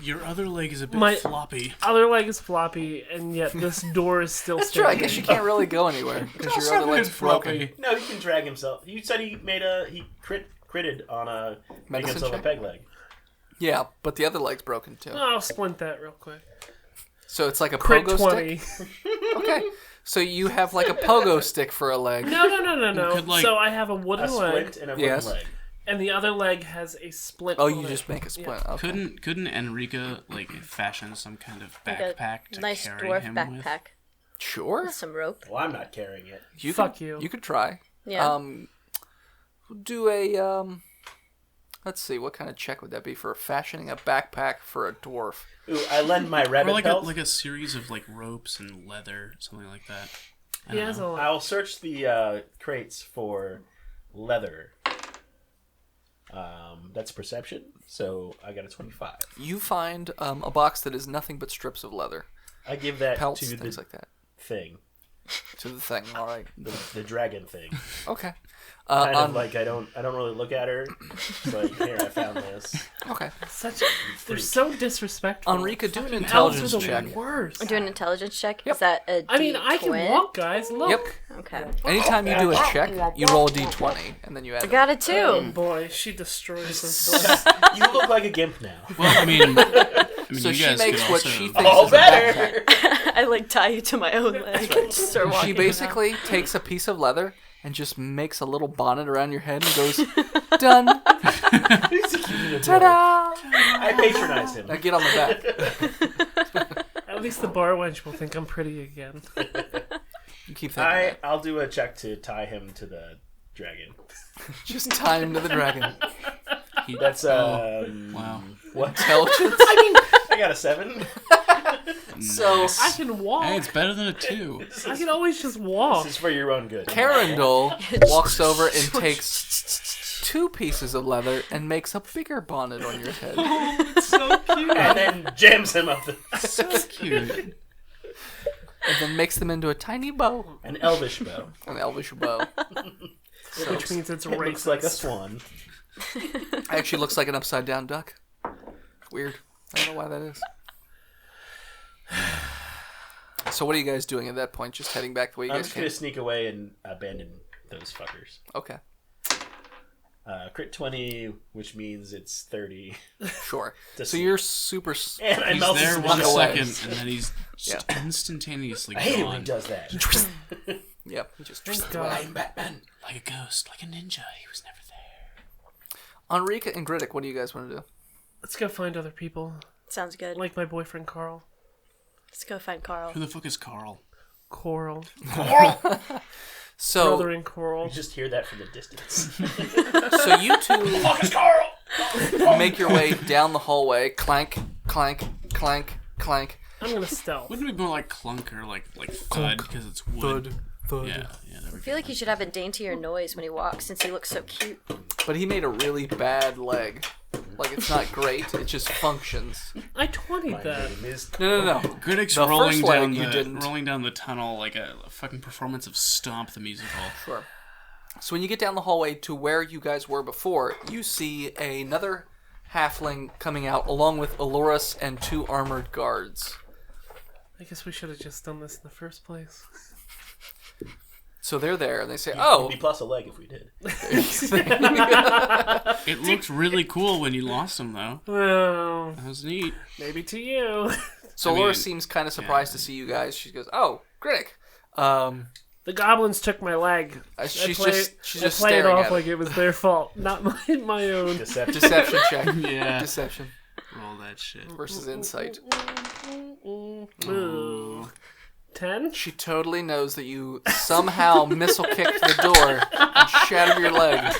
Your other leg is a bit floppy. Other leg is floppy, and yet this door is still That's true. I standing. guess you can't really go anywhere because your other leg's broken. No, he can drag himself. You said he made he critted on a make Medicine himself check? a peg leg. Yeah, but the other leg's broken too. I'll splint that real quick. So it's like a Crit pogo 20. stick? Okay. So you have like a pogo stick for a leg. No. could, like, So I have a A wooden leg, splint and a Yes. wooden leg. and the other leg has a splint. Oh, on you it. just make a splint. Yeah. Okay. Couldn't Enrica like fashion some kind of Like backpack a to nice carry dwarf him backpack with? Sure. with some rope. Well, I'm not carrying it. Fuck could, you. You could try. Yeah. Do a let's see, what kind of check would that be for fashioning a backpack for a dwarf? Ooh, I lend my Or rabbit like pelt. a series of like ropes and leather, something like that. I He don't has know. a. I'll search the crates for leather. That's perception, so I got a 25. You find a box that is nothing but strips of leather, I give that pelts, to things the like that. thing, To the thing. All right. the dragon thing. Okay. Kind of like I don't really look at her. It's like, here, I found this. Okay. They're so disrespectful. Enrica, do an Elves intelligence are the check. worst. Do an intelligence check. Yep. Is that a I mean, I can D20? walk, guys. Look. Yep. Okay. Anytime you do a check, you roll a d20, and then you add I it. got it Oh too. boy, she destroys this place. You look like a gimp now. Well, I mean, So you she guys makes could what also... she thinks All is a better. backpack. I like tie you to my own leg and just start walking. She basically takes a piece of leather and just makes a little bonnet around your head and goes, done. Ta-da! I patronize him. Now get on the back. At least the bar wench will think I'm pretty again. You keep thinking that. I'll do a check to tie him to the dragon. Just tie him to the dragon. That's Wow. what? Intelligence. I got a 7. So I can walk. Hey, it's better than a 2. I can always just walk. This is for your own good. Carindle walks over and takes 2 pieces of leather and makes a bigger bonnet on your head. It's so cute. And then jams him up So cute. And then makes them into a tiny bow. an elvish bow. An elvish bow. Which means it's It racist. looks like a swan. Actually looks like an upside down duck. Weird. I don't know why that is. So what are you guys doing at that point? Just heading back the way you I'm guys just came? gonna sneak away and abandon those fuckers. Okay. Crit 20, which means it's 30. Sure. Just- So you're super... And I He's melt there his 1 away. second, and then he's just instantaneously I hate it when gone. he does that. Yep. He just... Thank God. I'm Batman. Like a ghost, like a ninja. He was never there. Enrica and Griddick, what do you guys want to do? Let's go find other people. Sounds good. Like my boyfriend Carl. Let's go find Carl. Who the fuck is Carl? Coral. So, Brother in Coral. You just hear that from the distance. so you two Fuck is Carl! make your way down the hallway. Clank, clank, clank, clank. I'm gonna stealth. Wouldn't it be more like clunk or like thud because it's wood? Thud. Yeah, there we I feel like he should have a daintier noise when he walks since he looks so cute. But he made a really bad leg. Like, it's not great. It just functions. I 20'd that. Name is No. Griddick's The rolling first leg down you the didn't. rolling down the tunnel like a fucking performance of Stomp the musical. Sure. So when you get down the hallway to where you guys were before, you see another halfling coming out along with Aloris and 2 armored guards. I guess we should have just done this in the first place. So they're there, and they say, It'd be plus a leg if we did. It looked really cool when you lost him, though. Well, That was neat. maybe to you. So Aloris seems kind of surprised to see you guys. She goes, "Oh, Critic." The goblins took my leg. She's I play just it staring off at like it. it was their fault, not my own. Deception. Deception check. Yeah. Deception Roll that shit. versus insight. Ooh. 10? She totally knows that you somehow missile kicked the door and shattered your leg.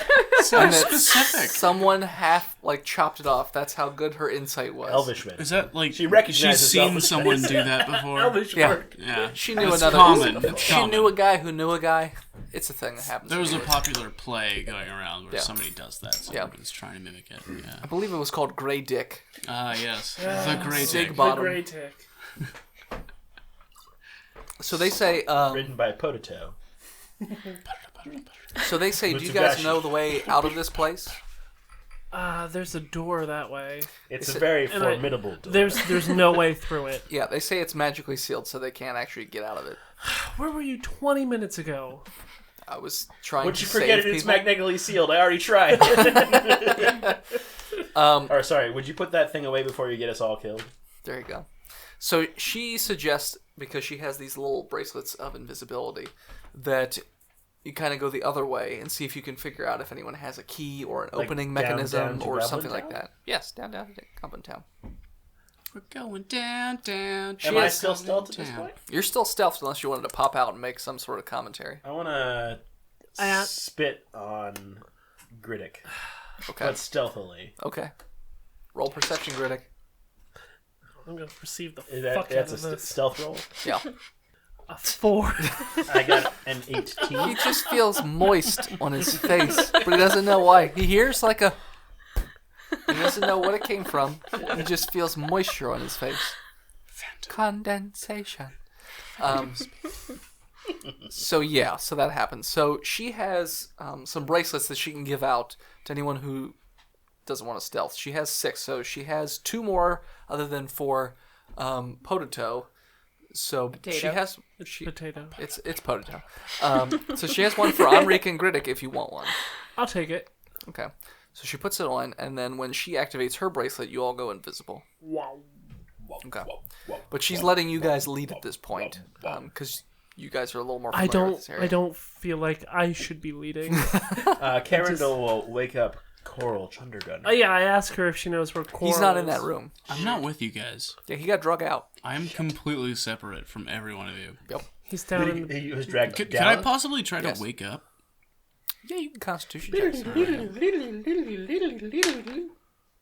So And that specific. someone half chopped it off. That's how good her insight was. Elvish man. Is that like She recognizes she's seen Elvish someone face. do that before? Elvish Yeah. work. Yeah, She knew That's another. common. It's She common. knew a guy who knew a guy. It's a thing that happens. There was a to you. popular play going around where Yeah. somebody does that. Someone's trying to mimic it. Yeah. I believe it was called Grey Dick. Yes. The great Sig dick. Bottom. The gray tick. So they say. Written by Potato. So they say, do you guys Mutsugashi. know the way out of this place? There's a door that way. It's Is a it- very and formidable door. There's no way through it. Yeah, they say it's magically sealed, so they can't actually get out of it. Where were you 20 minutes ago? I was trying Would to you forget save it's people. magnetically sealed? I already tried. Or sorry, would you put that thing away before you get us all killed? There you go. So she suggests, because she has these little bracelets of invisibility, that you kind of go the other way and see if you can figure out if anyone has a key or an Like opening down mechanism to or Goblin something like Town? that. Yes, down to Goblin Town. We're going down. Am I is still stealth at this down. point? You're still stealthed unless you wanted to pop out and make some sort of commentary. I want to I- spit on Griddick, Okay. but stealthily. Okay. Roll perception, Griddick. I'm gonna perceive the Is fuck that's out a of this. stealth roll. Yeah. A 4. I got an He 18. just feels moist on his face, but he doesn't know why. He hears like a... He doesn't know what it came from. He just feels moisture on his face. Condensation. So that happens. So she has some bracelets that she can give out to anyone who doesn't want to stealth. She has 6, so she has 2 more other than for Potato. So she has Potato. it's Potato. So she has one for Enrique and Griddick if you want one. I'll take it. Okay. So she puts it on, and then when she activates her bracelet, you all go invisible. Wow. Okay. But she's letting you guys lead at this point, because you guys are a little more I familiar with this don't. area. I don't feel like I should be leading. Carindle will wake up Coral Chundergun. Oh yeah, I asked her if she knows where Coral He's not in is. that room. I'm not with you guys. Yeah, he got drug out. I'm completely separate from every one of you. Yep. He's down in the... He was dragged Could down. I possibly try Yes. to wake up? Yeah, you can Constitution checks.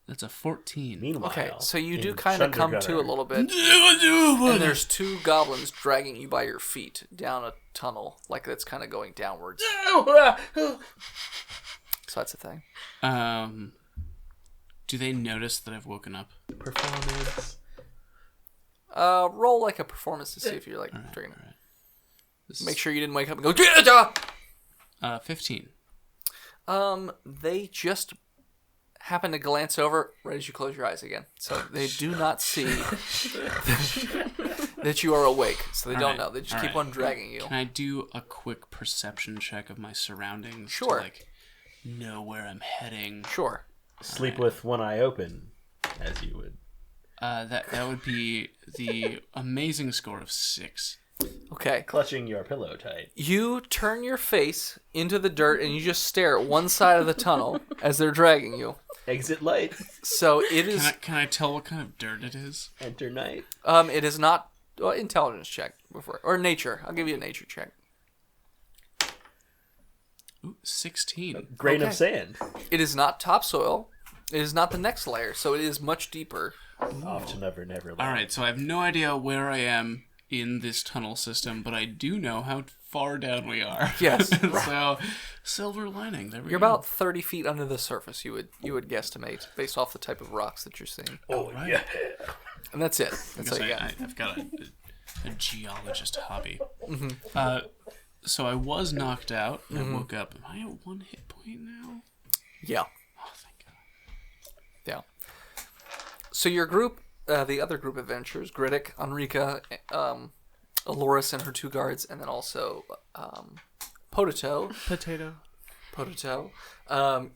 That's a 14. Meanwhile, Okay, so you do in kind of come to a Chundergunner- little bit, and there's 2 goblins dragging you by your feet down a tunnel, like that's kind of going downwards. So that's the thing. Do they notice that I've woken up? Performance. Roll like a performance to see if you're like dragging. Alright. This Make is, sure you didn't wake up and go. "Yeah!" 15. They just happen to glance over right as you close your eyes again, so they do not see that you are awake. So they don't Alright, know. They just alright. keep on dragging you. Can I do a quick perception check of my surroundings? Sure. To, like, know where I'm heading? Sure. Sleep with one eye open, as you would. That would be the amazing score of 6. Okay. Clutching your pillow tight. You turn your face into the dirt and you just stare at one side of the tunnel as they're dragging you. Exit light. So it is. Can I tell what kind of dirt it is? Enter night. It is not intelligence check before or nature. I'll give you a nature check. Ooh, 16. Grain Okay. of sand. It is not topsoil. It is not the next layer, so it is much deeper. Off to Neverland. All right, so I have no idea where I am in this tunnel system, but I do know how far down we are. Yes. So, silver lining. There we You're go. about 30 feet under the surface. You would guestimate based off the type of rocks that you're seeing, Oh, right. yeah. and that's it. That's all you got. I've got a geologist hobby. Mm-hmm. So I was knocked out and woke up. Am I at 1 hit point now? Yeah. Oh, thank God. Yeah. So your group, the other group of adventurers, Griddick, Enrica, Aloris and her 2 guards, and then also Potato.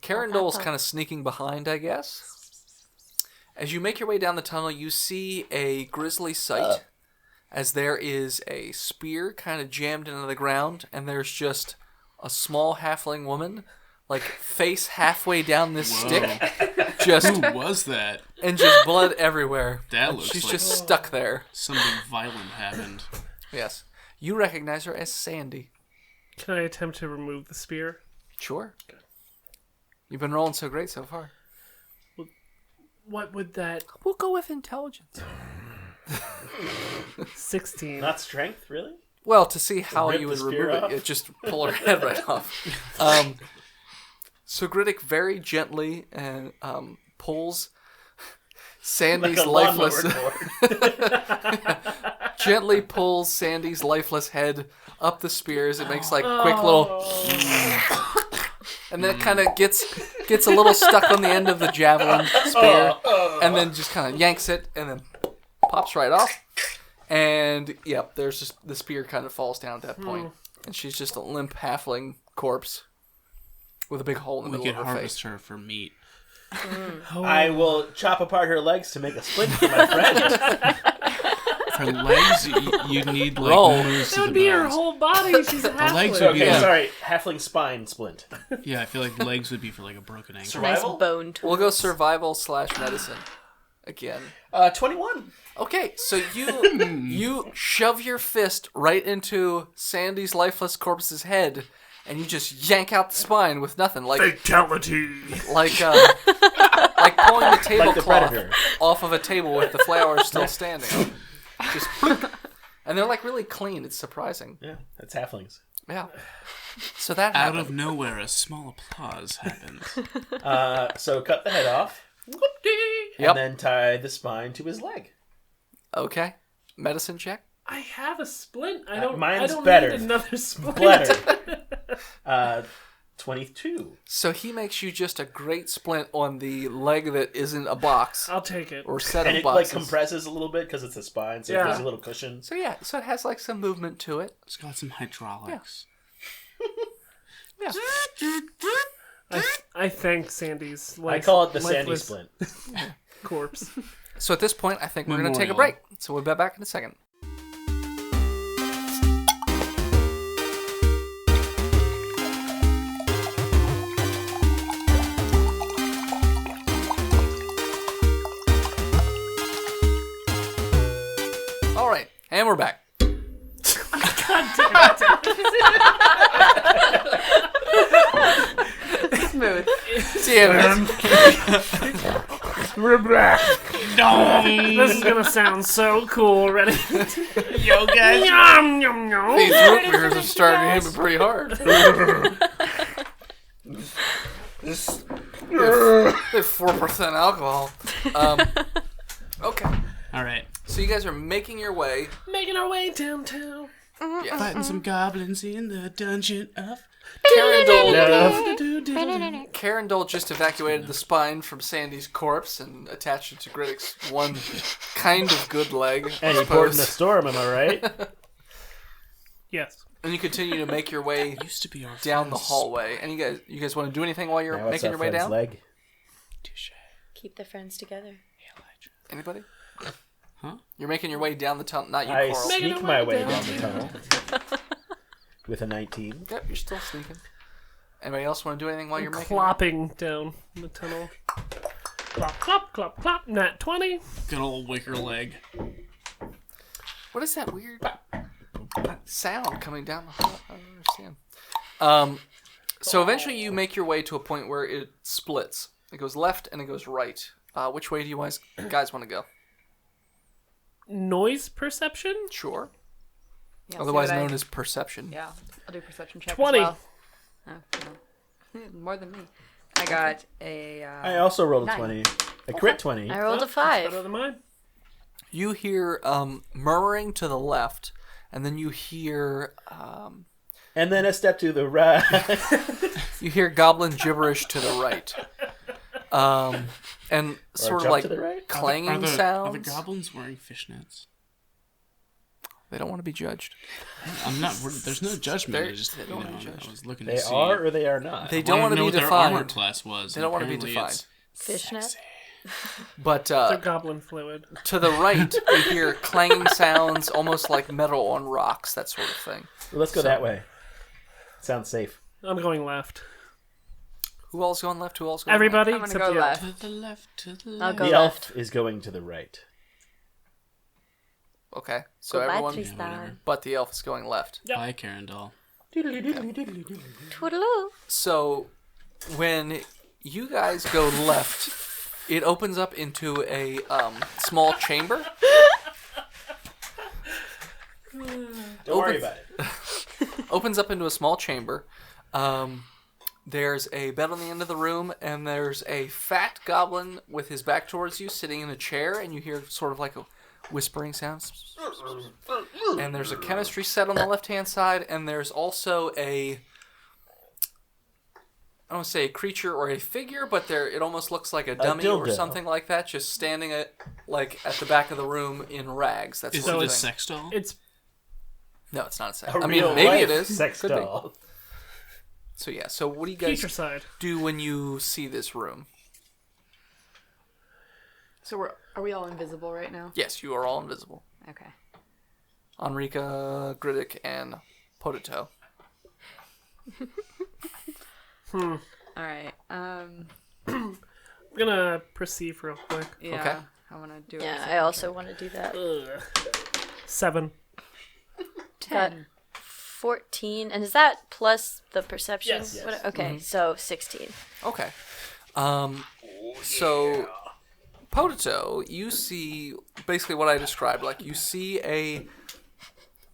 Carandole's kind of sneaking behind, I guess. As you make your way down the tunnel, you see a grisly sight, as there is a spear kind of jammed into the ground, and there's just a small halfling woman, like face halfway down this stick, just Who was that? and just blood everywhere. That And looks she's like just stuck there. something violent happened. Yes, you recognize her as Sandy. Can I attempt to remove the spear? Sure. You've been rolling so great so far. What would that... We'll go with intelligence. 16. Not strength, really? Well, to see how Rip you the would spear remove off? it, just pull her head right off. So Griddick very gently and pulls Sandy's Like a lifeless lawnmower cord. gently pulls Sandy's lifeless head up the spears. It makes like quick little, and then kind of gets a little stuck on the end of the javelin spear, and then just kind of yanks it, and then pops right off. And yep, there's just the spear kind of falls down at that point, and she's just a limp halfling corpse with a big hole in the We middle could of her harvest face. her for meat. I will chop apart her legs to make a splint for my friend. Her legs, you need like Roll. moves to That the would be her bones. whole body. She's a halfling. legs would be Okay, Yeah. sorry. Halfling spine splint. Yeah, I feel like legs would be for like a broken ankle. Nice Survival? bone tool. We'll go survival / medicine again. 21. Okay, so you shove your fist right into Sandy's lifeless corpse's head, and you just yank out the spine with nothing, like Fatality. like pulling the Like the tablecloth Predator. off of a table with the flowers still standing. Just plink. And they're like really clean. It's surprising. Yeah, that's halflings. Yeah. So that Out happened. of nowhere, a small applause happens. So cut the head off, Yep. and then tie the spine to his leg. Okay. Medicine check. I have a splint. I don't. mine's I don't better. need another splint. Bladder. 22. So he makes you just a great splint on the leg that isn't a box I'll take it. or set And of it like boxes. compresses a little bit because it's a spine, so Yeah. there's a little cushion. So yeah, so it has like some movement to it. It's got some hydraulics. Yeah. I thank Sandy's. I call it the Sandy lifeless splint. corpse. So at this point, I think we're going to take a Memorial. break. So we'll be back in a second. All right, and we're back. Smooth. Damn it. We're back. This is gonna sound so cool. Ready? Yo, guys. Yum yum yum. These root beers are starting to hit me pretty hard. This 4% alcohol. Okay, All right. so you guys are making your way. Making our way downtown. Yeah. Fighting some goblins in the dungeon of... Carindole just evacuated the spine from Sandy's corpse and attached it to Griddick's one kind of good leg. I And he poured in suppose. a storm, am I right? Yes. And you continue to make your way Used to be our down the friends. hallway. And you guys want to do anything while you're Now what's making our your way friend's down? leg? Touche. Keep the friends together. Anybody? Huh? You're making your way down the tunnel. Not you, I Coral. Making sneak our my way way down the down. tunnel with a 19. Yep, you're still sneaking. Anybody else want to do anything while you're making? Clopping down the tunnel. Clop clop clop clop. Nat 20. Good old wicker leg. What is that weird sound coming down the hall? I don't understand. So eventually you make your way to a point where it splits. It goes left and it goes right. Which way do you guys want to go? Noise perception. Sure. Yeah, Otherwise see what known as perception. Yeah, I'll do perception check 20. as well. Oh, no. More than me. I got a... I also rolled a 9. 20. A crit 20. I rolled a Better 5. than mine. You hear murmuring to the left, and then you hear And then a step to the right. You hear goblin gibberish to the right. And sort of like to the right? clanging Are sounds. the goblins wearing fishnets? They don't want to be judged. I'm not. There's no judgment. They don't want to be judged. I was looking They to see. are or they are not. They don't want to be what their armor defined. class was. They don't want to be Apparently defined. Fishnet? But They're goblin fluid. to the right, you hear clanging sounds, almost like metal on rocks, that sort of thing. Well, let's go that way. Sounds safe. I'm going left. Who all's going left? Who all's going Everybody I'm gonna except go you. left. To the left. To the I'll left. go The left. elf is going to the right. right? Okay, so Goodbye, everyone Tristan. but the elf is going left. Bye, Karen doll. Toodaloo. So when you guys go left, it opens up into a small chamber. Don't worry about it. Opens up into a small chamber. There's a bed on the end of the room, and there's a fat goblin with his back towards you, sitting in a chair, and you hear sort of like a whispering sound. And there's a chemistry set on the left-hand side, and there's also I don't want to say a creature or a figure, but it almost looks like a dummy or dildo. something like that, just standing at the back of the room in rags. That's Is sort it of a thing. sex doll? It's No, it's not a sex. A I mean, real maybe life it is. sex Could be. doll. So yeah. So what do you guys teacher side. do when you see this room? So are we all invisible right now? Yes, you are all invisible. Okay. Enrica, Griddick, and Potato. All right. I'm gonna perceive real quick. Yeah. Okay. I want to do it. Yeah, I also want to do that. 7. 10. 14. And is that plus the perception? Yes. Yes. What- okay, so 16. Okay. So Potato, you see basically what I described. Like you see a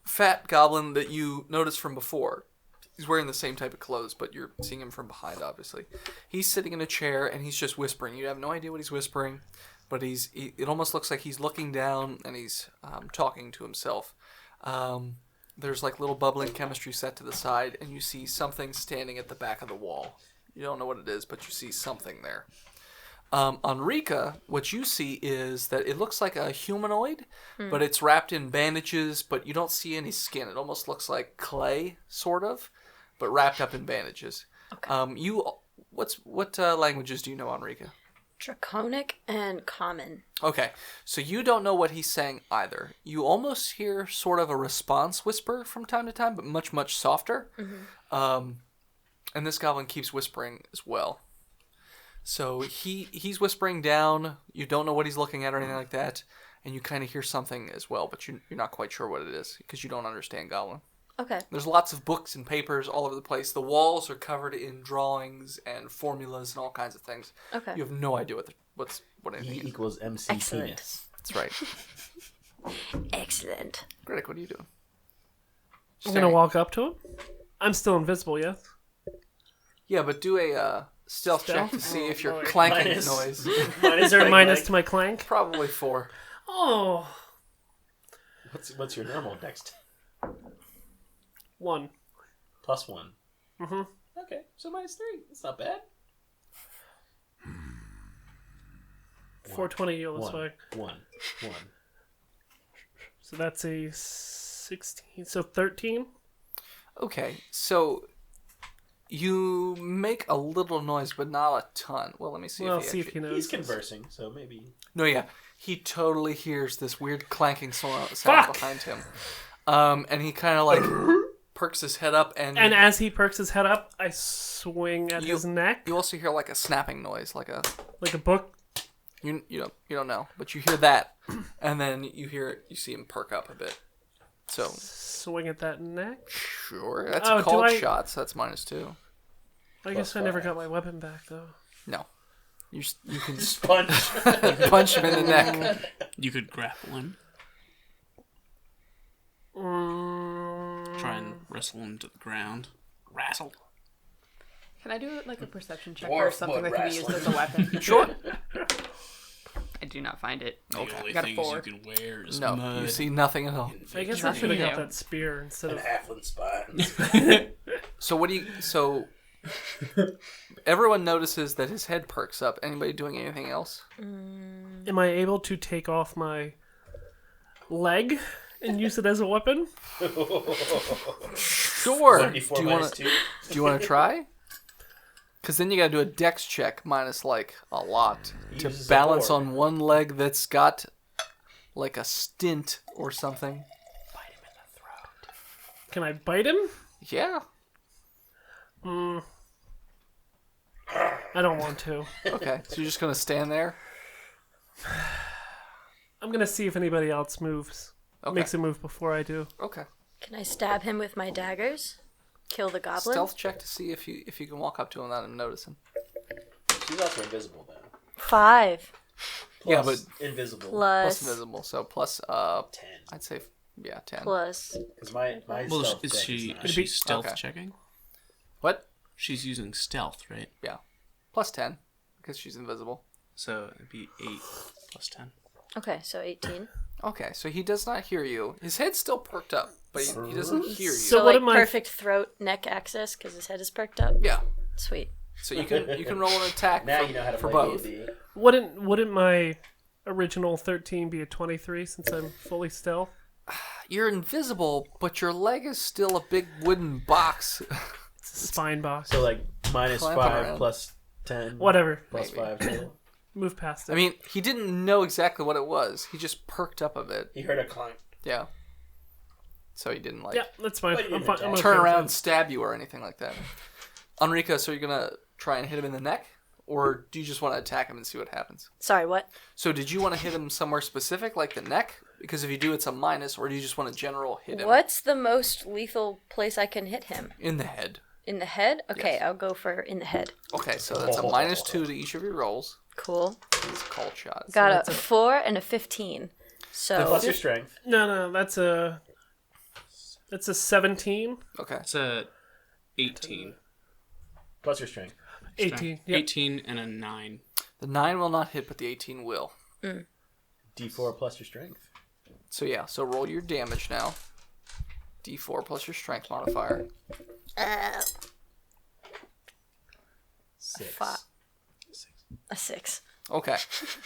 fat goblin that you noticed from before. He's wearing the same type of clothes, but you're seeing him from behind, obviously. He's sitting in a chair, and he's just whispering. You have no idea what he's whispering, but it almost looks like he's looking down, and he's talking to himself. There's like little bubbling chemistry set to the side, and you see something standing at the back of the wall. You don't know what it is, but you see something there. Enrica, what you see is that it looks like a humanoid, but it's wrapped in bandages, but you don't see any skin. It almost looks like clay, sort of, but wrapped up in bandages. Okay. What languages do you know, Enrica? Draconic and common. Okay, so you don't know what he's saying either. You almost hear sort of a response whisper from time to time, but much, much softer. And this goblin keeps whispering as well. So he's whispering down. You don't know what he's looking at or anything like that. And you kind of hear something as well, but you're not quite sure what it is because you don't understand Goblin. Okay. There's lots of books and papers all over the place. The walls are covered in drawings and formulas and all kinds of things. Okay. You have no idea what anything E is. equals MC Excellent. penis. That's right. Excellent. Greg, what are you doing? I'm gonna walk up to him. I'm still invisible, yes? Yeah, but do a stealth check to see if you're clanking Minus. noise. Is there a minus to my clank? Probably 4. Oh, What's your normal dex? 1. Plus 1. Mm-hmm. Okay, so minus 3. That's not bad. 420 you, let's 1. fuck. 1. So that's a 16. So 13? Okay, so you make a little noise, but not a ton. Well, let me see Well, if he see if actually... he knows. He's conversing, so maybe. No, yeah. He totally hears this weird clanking sound Fuck! behind him. And he kind of like perks his head up and And as he perks his head up, I swing at his neck you also hear like a snapping noise, like a... like a book. You don't know, but you hear that, and then you see him perk up a bit. So Swing at that neck. sure, that's Oh, a called do I- shot, so that's -2. I guess I never got my weapon back though. No, you can Punch. punch him in the neck. You could grapple him, try and wrestle him to the ground. Wrestle. Can I do like a perception check or something that can be used as a weapon? Sure, I do not find it. The only Got a things 4. you can wear is No, mud. you see nothing at all. I guess I Nothing should have got new. that spear instead of. halfling spines. So what do you? So everyone notices that his head perks up. Anybody doing anything else? Am I able to take off my leg and use it as a weapon? Sure. Do 24 you minus want to? 2. Do you want to try? Because then you got to do a dex check minus like a lot to uses a balance board. on one leg that's got like a stint or something. Can I bite him? Yeah. I don't want to. Okay. So you're just gonna stand there. I'm gonna see if anybody else moves. Okay. Makes a move before I do. Okay. Can I stab him with my daggers? Kill the goblin? Stealth check to see if you can walk up to him without him noticing. She's also invisible then. 5 Yeah, Plus invisible. Plus plus invisible, so plus 10. I'd say 10. plus. Because my Well, stealth is check she not- is she stealth Okay. checking? What? She's using stealth, right? Yeah. Plus 10 because she's invisible. So it'd be 8 plus 10. Okay, so 18. Okay, so he does not hear you. His head's still perked up, but he doesn't hear you. So So, what like am I- perfect throat neck access because his head is perked up. Yeah. Sweet. So you can roll an attack Now for, you know how to for play both. D&D. Wouldn't my original 13 be a 23 since I'm fully stealth? You're invisible, but your leg is still a big wooden box. It's a spine box. So like minus Clamping 5 around. plus 10. Whatever. Plus Maybe. 5 total. Move past it. I mean, he didn't know exactly what it was. He just perked up a bit. He heard a clank. Yeah. So he didn't like yeah, that's fine. But you I'm didn't fine. I'm attack. okay turn with around, that. stab you, or anything like that. Enrico, so you're gonna try and hit him in the neck, or do you just want to attack him and see what happens? Sorry, what? So did you want to hit him somewhere specific, like the neck? Because if you do, it's a minus, or do you just want to general hit him What's the most lethal place I can hit him? in the head? In the head? Okay, Yes. I'll go for in the head. Okay, so that's a minus 2 to each of your rolls. Cool. It's a called shot. Got a 4 and a 15. So Plus your strength. No, that's a 17. Okay. It's a 18. Plus your strength. 18. Yep. 18 and a 9. The 9 will not hit, but the 18 will. D4 plus your strength. So yeah, so roll your damage now. D4 plus your strength modifier. 6. a 6. Okay.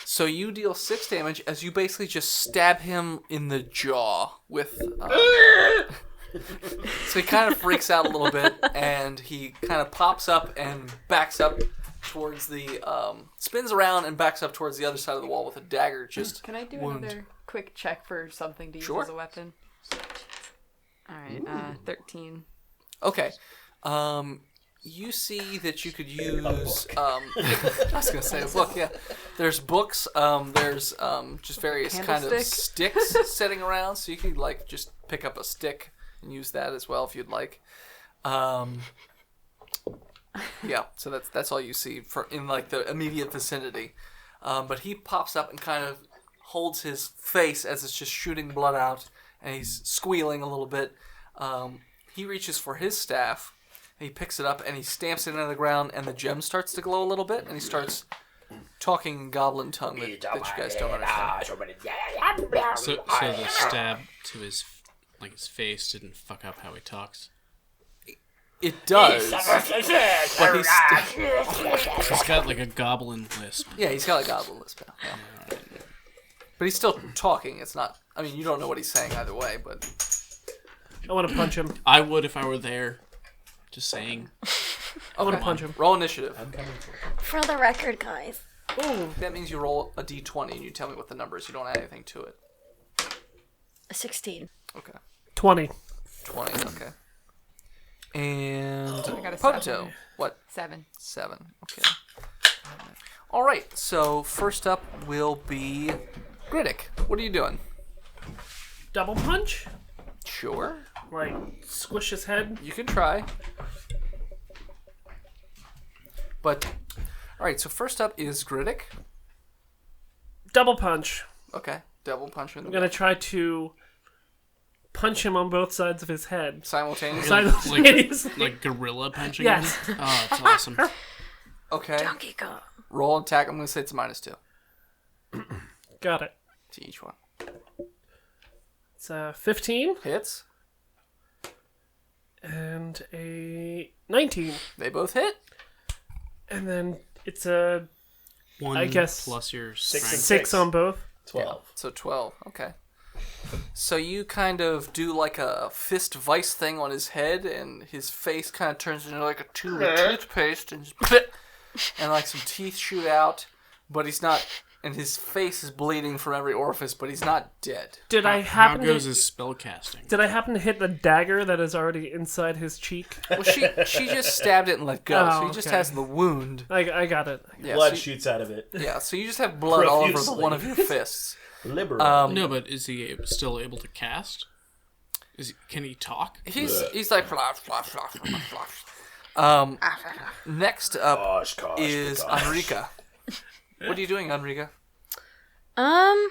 So you deal 6 damage as you basically just stab him in the jaw with... So he kind of freaks out a little bit, and he kind of pops up and backs up towards the... spins around and backs up towards the other side of the wall with a dagger just Can I do wound. another quick check for something to use Sure. as a weapon? Alright, 13. Okay. You see that you could use. I was gonna say a book. Yeah, there's books. There's just various kind of Candlestick? sticks sitting around, so you could like just pick up a stick and use that as well if you'd like. Yeah, so that's all you see for in like the immediate vicinity. But he pops up and kind of holds his face as it's just shooting blood out, and he's squealing a little bit. He reaches for his staff. He picks it up and he stamps it into the ground, and the gem starts to glow a little bit, and he starts talking in goblin tongue that you guys don't understand. So the stab to his face didn't fuck up how he talks. It does, but He's got like a goblin lisp. yeah, he's got a goblin lisp now. Yeah. But he's still talking. It's not. I mean, you don't know what he's saying either way, but I want to punch him. I would if I were there. Just saying. I want to punch him. roll initiative. For the record, guys. Ooh, that means you roll a d20 and you tell me what the number is. You don't add anything to it. A 16. Okay. 20. 20. Okay. And I got a Potato. 7. What? 7. 7. Okay. All right. So first up will be Griddick. What are you doing? Double punch? Sure. Like, squish his head? You can try. But, all right. So first up is Griddick. Double punch. Okay. Double punch in the I'm going to try to punch him on both sides of his head. simultaneously. Simultaneously. Like gorilla punching Yes. him? Oh, that's awesome. Okay. Donkey Kong. Roll attack. I'm going to say it's a -2. Got it. to each one. It's 15 Hits. and a 19. They both hit. And then it's a 1 I guess plus your 6 strength. and 6 on both. 12. So 12. Okay. So you kind of do like a fist vice thing on his head, and his face kind of turns into like a tube of toothpaste, and like some teeth shoot out, but he's not. And his face is bleeding from every orifice, but he's not dead. Did I How happen goes to his spell casting? Did I happen to hit the dagger that is already inside his cheek? Well, she just stabbed it and let go, so Oh, he just okay. has the wound. I got it. Yeah, Blood so shoots out of it. yeah, so you just have blood all over Profusely. one of your fists. Liberal. No, but is he still able to cast? Can he talk? He's like flash, flash, flash, flash, flash. Next up Gosh, is Enrica. What are you doing, Enrica? I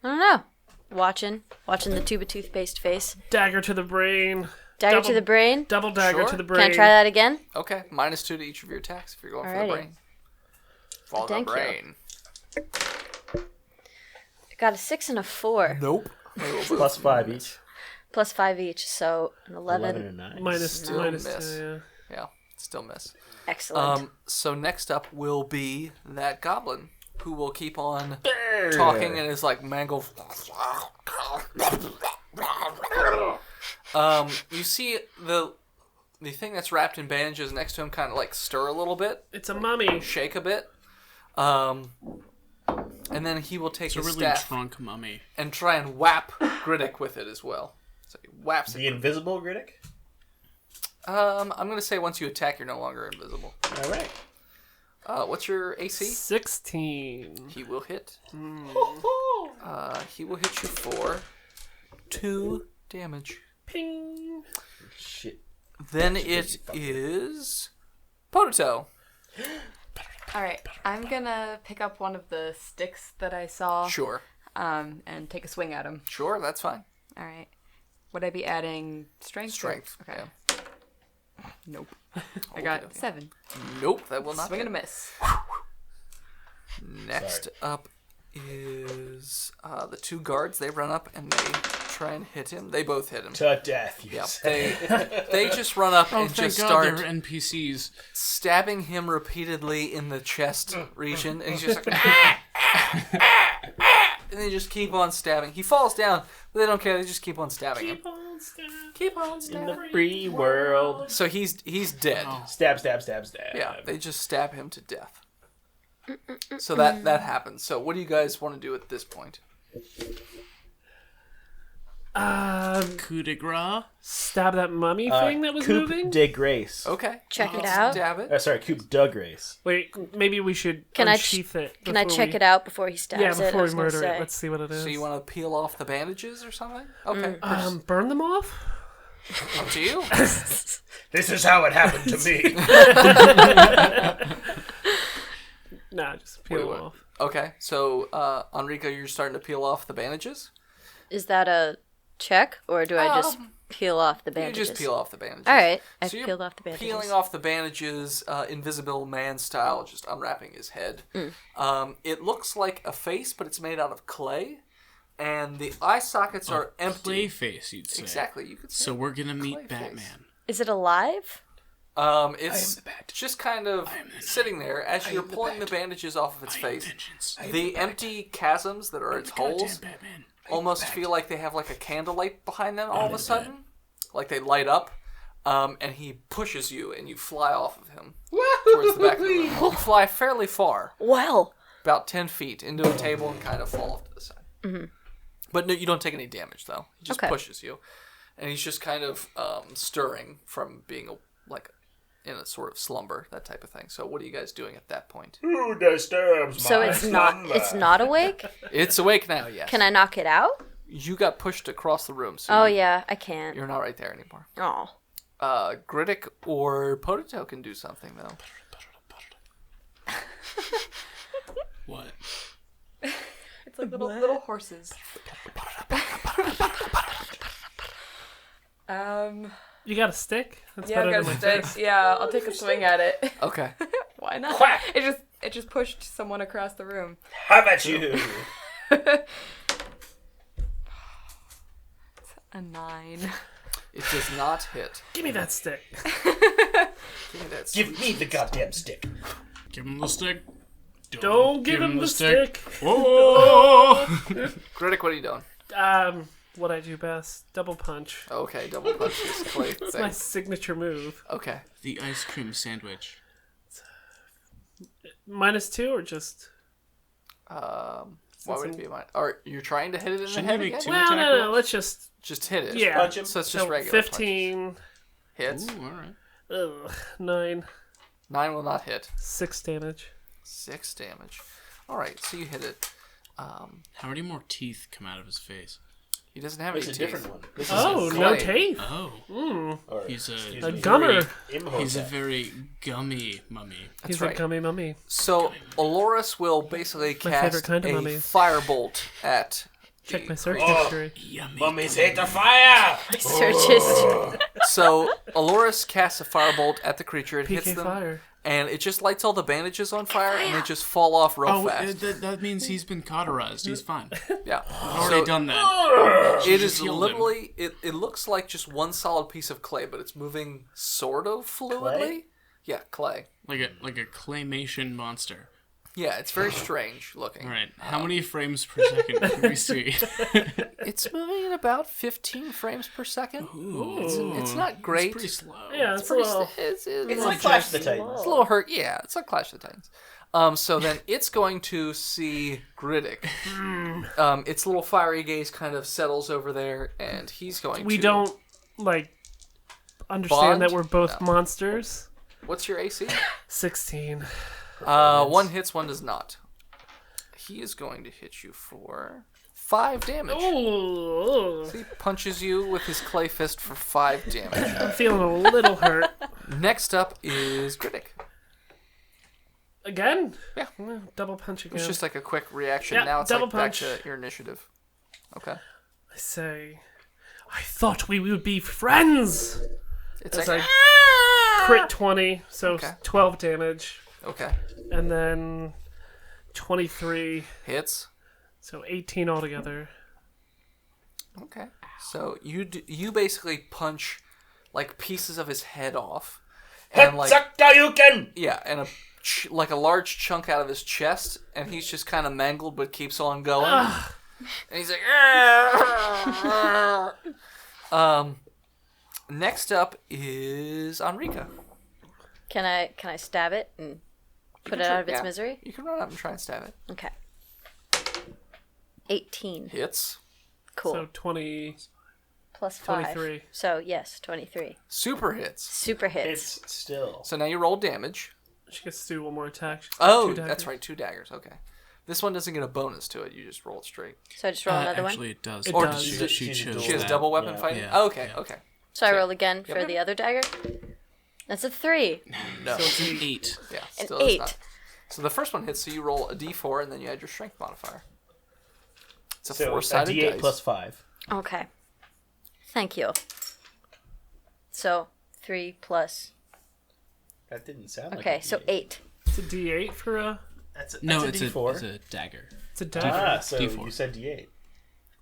don't know. Watching the tube of toothpaste face. Dagger to the brain. Dagger Double- to the brain. Double dagger Sure. to the brain. Can I try that again? Okay, -2 to each of your attacks if you're going for Alrighty. the brain. For the Thank you. brain. I got a 6 and a 4. Nope. Plus 5 each. Plus 5 each, so an 11. 11 and 9. Minus Still minus miss. 2, yeah. Yeah, still miss. Excellent. So next up will be that goblin who will keep on talking and is like mangled. You see the thing that's wrapped in bandages next to him kind of like stir a little bit, It's a mummy. shake a bit, and then he will take It's a his really staff drunk mummy. and try and whap Griddick with it as well. So he whaps The it. invisible Griddick? I'm gonna say once you attack, you're no longer invisible. Alright. What's your AC? 16. He will hit. He will hit you for 2 damage. Ping. Shit. Then it is Potato. Alright, I'm gonna pick up one of the sticks that I saw Sure. and take a swing at him. Sure, that's fine. Alright. Would I be adding strength? Strength. Okay. Yeah. Nope. I got Okay. 7. Nope, that will not Swing hit. and a miss. Next up is the 2 guards. They run up and they try and hit him. They both hit him. To death, you Yep. say. They just run up Oh, and thank just God start they're NPCs. stabbing him repeatedly in the chest region, and he's just like, and they just keep on stabbing. He falls down, but they don't care. They just keep on stabbing him. Keep on In stabbing. the free world. So he's dead. Stab, stab, stab, stab. Yeah, they just stab him to death. So that happens. So what do you guys want to do at this point? Coup de grace. Stab that mummy thing that was Coupe moving? de Grace. Okay, Check you it can out. Stab it. Sorry, Coupe de Grace. Wait, maybe we should Can I unsheath it. Can I check it out before he stabs Yeah, it? before I we was gonna murder say. it. Let's see what it is. So you want to peel off the bandages or something? Okay, burn them off? up to you. This is how it happened to me. Nah, just peel Wait, them off. Okay, so Enrico, you're starting to peel off the bandages. Is that a check, or do I just peel off the You bandages? just peel off the bandages. All right, I So you're peeled off the bandages. peeling off the bandages, Invisible Man style, just unwrapping his head. It looks like a face, but it's made out of clay, and the eye sockets are empty. Clayface, you'd say. Exactly, you could say. So we're gonna meet Clayface. Batman. Is it alive? It's just kind of sitting there as you're pulling the bandages off of its face. Vengeance. The empty chasms that are its holes Batman. almost feel like they have like a candlelight behind them all of a sudden. Like they light up. And he pushes you and you fly off of him towards the back of the room. You fly fairly far, Well, about 10 feet, into a table and kind of fall off to the side. Mm-hmm. But no, you don't take any damage though. He just Okay. pushes you. And he's just kind of stirring from being in a sort of slumber, that type of thing. So what are you guys doing at that point? Who disturbs so my it's slumber? not awake? It's awake now, yes. Can I knock it out? You got pushed across the room, so Oh yeah, I can't. you're not right there anymore. Oh. Griddick or Potato can do something, though. What? It's like little horses. You got a stick? That's Yeah, I better got than a my stick. Yeah, I'll take a swing at it. Okay. Why not? Quack. It just It just pushed someone across the room. How about you? A 9. It does not hit. Give me that stick. Give me the goddamn stick. Give him the stick. Don't give him the stick. Whoa! Critic, what are you doing? What I do best. Double punch. Okay, double punch this clay It's my thing. signature move. Okay. The ice cream sandwich. -2 or just... Why would it be mine? Or you're trying to hit it in Shouldn't the head you make again? two Well, attack no, rolls? let's just... Just hit it. Yeah. Punch him. So it's just So regular 15. punches. Hits. Ooh, alright. 9. 9 will not hit. 6 damage. 6 damage. Alright, so you hit it. How many more teeth come out of his face? He doesn't have any It's a teeth. different one. This Oh, is no clay. teeth. Oh. Or, He's excuse a me, gummer. He's a Imhotep. very gummy mummy. That's He's right. a gummy mummy. So Aloris will basically My cast favorite kind of a mummies. firebolt at Check the my search Oh. history. Yummy. Mummies hate the fire! Search history. So Aloris casts a firebolt at the creature. It hits PK them, fire. and it just lights all the bandages on fire, and they just fall off real Oh, fast. that means he's been cauterized. He's fine. Yeah. I've already done that. It Just is healed him. literally. It looks like just one solid piece of clay, but it's moving sort of fluidly. Clay? Yeah, clay. Like a claymation monster. Yeah, it's very strange looking. All right. How many frames per second can we see? It's moving at about 15 frames per second. It's not great. It's pretty slow. Yeah, it's a Pretty little... it's It's like Clash of the Titans. It's a little hurt. Yeah, it's like Clash of the Titans. So then it's going to see Griddick. Its little fiery gaze kind of settles over there, and he's going We to... don't, understand Bond? that we're both No. monsters. What's your AC? 16. One hits, one does not. He is going to hit you for 5 damage. Ooh. He punches you with his clay fist for 5 damage. I'm feeling a little hurt. Next up is Griddick. Again? Yeah. Double punch again. It's just like a quick reaction. Yeah, Now it's double like punch. back to your initiative. Okay. I say, I thought we would be friends! It's As like, I crit 20, so Okay. 12 damage. okay. And then 23, Hits. so 18 altogether. Okay. So you basically punch like pieces of his head off, and like Hatsakayuken! yeah, and like a large chunk out of his chest, and he's just kind of mangled but keeps on going. And he's like, next up is Enrica. Can I stab it and put it out of its Yeah. misery? You can run up and try and stab it. Okay. 18. Hits. Cool. So 20, Plus 5. 23. So yes, 23. Super hits. Super hits. It's still. So now you roll damage. She gets to do one more attack. Oh, 2 daggers. that's right, 2 daggers. Okay. This one doesn't get a bonus to it. You just roll it straight. So I just roll another Actually, one. it does. It Or does. she She chose has that. double weapon Yeah. fighting? Yeah. Oh, okay, Yeah. okay. So I roll again for Yep. the other dagger. That's a 3. No. So it's an 8. Yeah, An still is 8. not. So the first one hits, so you roll a d4 and then you add your strength modifier. It's a So a 4-sided D8 dice. plus 5. Okay. Thank you. So 3 plus. That didn't sound like Okay, a so D8. 8. It's a D8 for a... That's a, No, that's it's a D4. it's a dagger. It's a dagger. Ah, so D4. you said D8.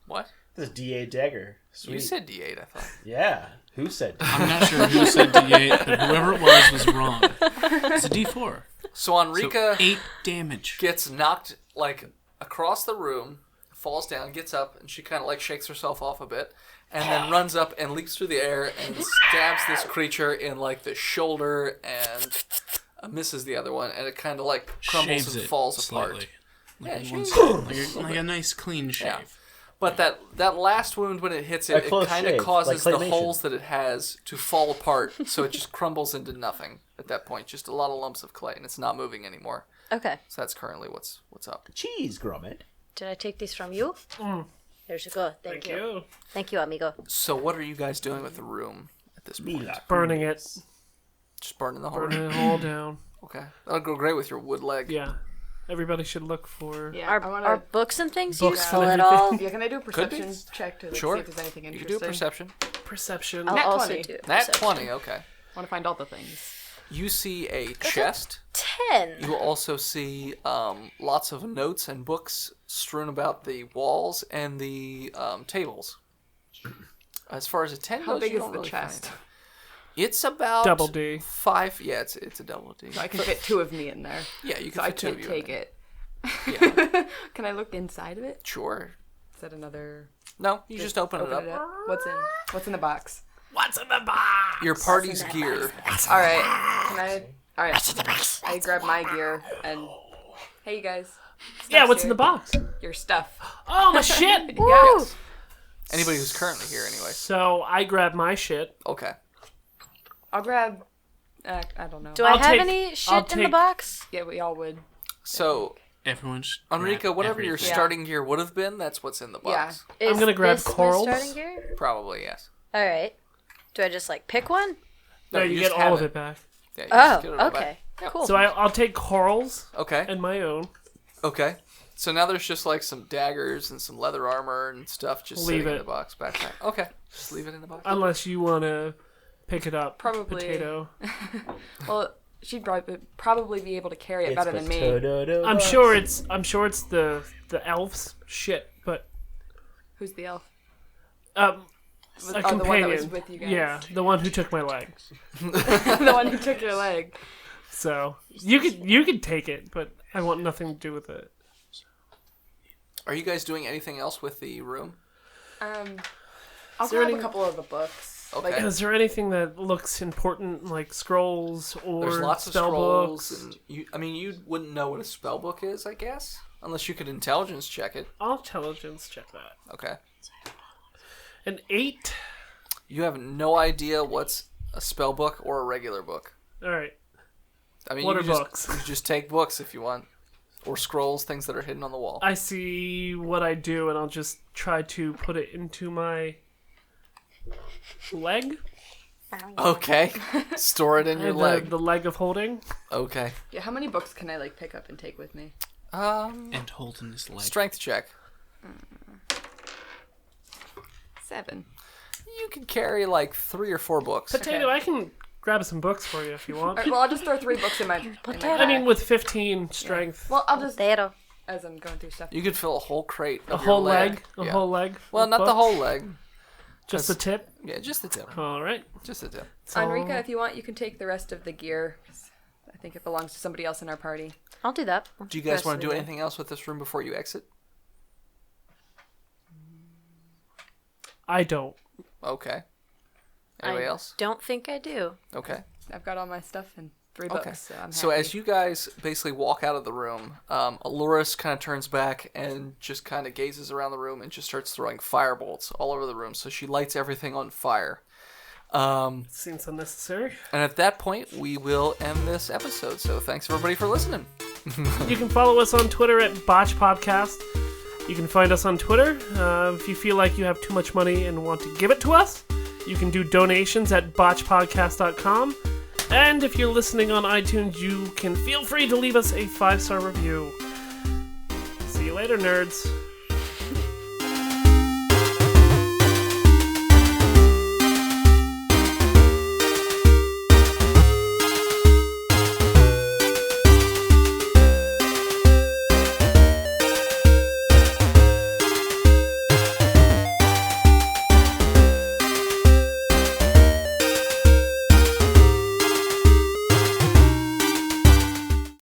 What? This is D8 dagger. Sweet. You said d8, I thought. Yeah. Who said D8? I'm not sure who said D8, but whoever it was wrong. It's a D4. So Enrica So 8 damage. gets knocked, like, across the room, falls down, gets up, and she kind of, like, shakes herself off a bit, and then runs up and leaps through the air and stabs this creature in, like, the shoulder and misses the other one, and it kind of, like, crumbles Shaves and it falls slightly. apart. Like, Yeah, one shaves side. Like a nice clean shave. Yeah. But that last wound, when it hits A it, it close kind of shave, causes like the claymation. holes that it has to fall apart, so it just crumbles into nothing at that point. Just a lot of lumps of clay, and it's not moving anymore. Okay. So that's currently what's up. Cheese, Gromit. Did I take these from you? There you go. Thank you. You. Thank you, amigo. So what are you guys doing with the room at this point? Mila. Burning it. Just burning the whole Burning room? it all down. Okay. That'll go great with your wood leg. Yeah. Everybody should look for... Yeah, Are, I want are to. books and things Books useful and at all? Yeah, can I do a Could be. perception check to like, Sure. see if there's anything You interesting? can do a perception. Perception. I'll Nat also 20. do Nat perception. 20, okay. I want to find all the things. You see a chest. 10. You will also see lots of notes and books strewn about the walls and the tables. As far as a 10 How goes, big you is don't the really chest? find it. It's about Double D. 5. Yeah, it's a double D. So I can fit 2 of me in there. Yeah, you can So I fit 2 of can't you take in it. Yeah. Can I look inside of it? Sure. Is that another? No, you just open it up. What's in the box? What's in the box? Your party's gear. All right. Can I? All right. I grab my gear and. Hey, you guys. Yeah, what's here. in the box? Your stuff. Oh, my shit! Yeah. Anybody who's currently here, anyway. So I grab my shit. Okay. I'll grab. I don't know. Do I I'll have take- any shit I'll in the take- box? Yeah, we all would. So, Everyone's. Enrica, whatever your everything. starting gear would have been, that's what's in the box. Is gonna grab this my corals. starting gear? Probably, yes. All right. Do I just like pick one? No, you just get have all of it back. Yeah, you just get it Oh, all okay. back. Cool. So I'll take corals Okay. and my own. Okay. So now there's just like some daggers and some leather armor and stuff just Leave sitting in it. the box backpack. Okay. Just leave it in the box. Unless you want to pick it up. Probably. Potato. Well, she'd probably be able to carry it better than me. I'm sure it's the elves shit, but Who's the elf? a The one that companion. was with you guys. Yeah, the one who took my leg. The one who took your leg. So you could take it, but I want nothing to do with it. Are you guys doing anything else with the room? I'll there grab any- a couple of the books. Okay. Is there anything that looks important, like scrolls or There's lots of spell scrolls, books? and you wouldn't know what a spell book is, I guess, unless you could intelligence check it. I'll intelligence check that. Okay. An 8. You have no idea what's a spell book or a regular book. All right. I mean, What you are just, books? You just take books if you want, or scrolls, things that are hidden on the wall. I see what I do, and I'll just try to put it into my leg. Okay. Store it in your leg. The leg of holding. Okay. Yeah, how many books can I pick up and take with me? And hold in his leg. Strength check. 7. You can carry like 3 or 4 books. Potato, I can grab some books for you if you want. All right, well, I'll just throw 3 books in my. I mean, with 15 strength. Well, I'll just Potato. as I'm going through stuff. You could fill a whole crate. A Of whole your leg? A Yeah. whole leg? Well, of not the books? whole leg. Just the tip? Yeah, just the tip. Alright. Just the tip. Enrica, if you want, you can take the rest of the gear. 'Cause I think it belongs to somebody else in our party. I'll do that. Do you guys Rest want of to the do day. anything else with this room before you exit? I don't. Okay. Anybody else? Don't think I do. Okay. I've got all my stuff and 3 Okay. books, so I'm So happy. as you guys basically walk out of the room, Aloris kind of turns back and just kind of gazes around the room and just starts throwing firebolts all over the room. So she lights everything on fire. Seems unnecessary. And at that point, we will end this episode. So thanks everybody for listening. You can follow us on Twitter at Botched Podcast. You can find us on Twitter. If you feel like you have too much money and want to give it to us, you can do donations at botchpodcast.com. And if you're listening on iTunes, you can feel free to leave us a 5-star review. See you later, nerds.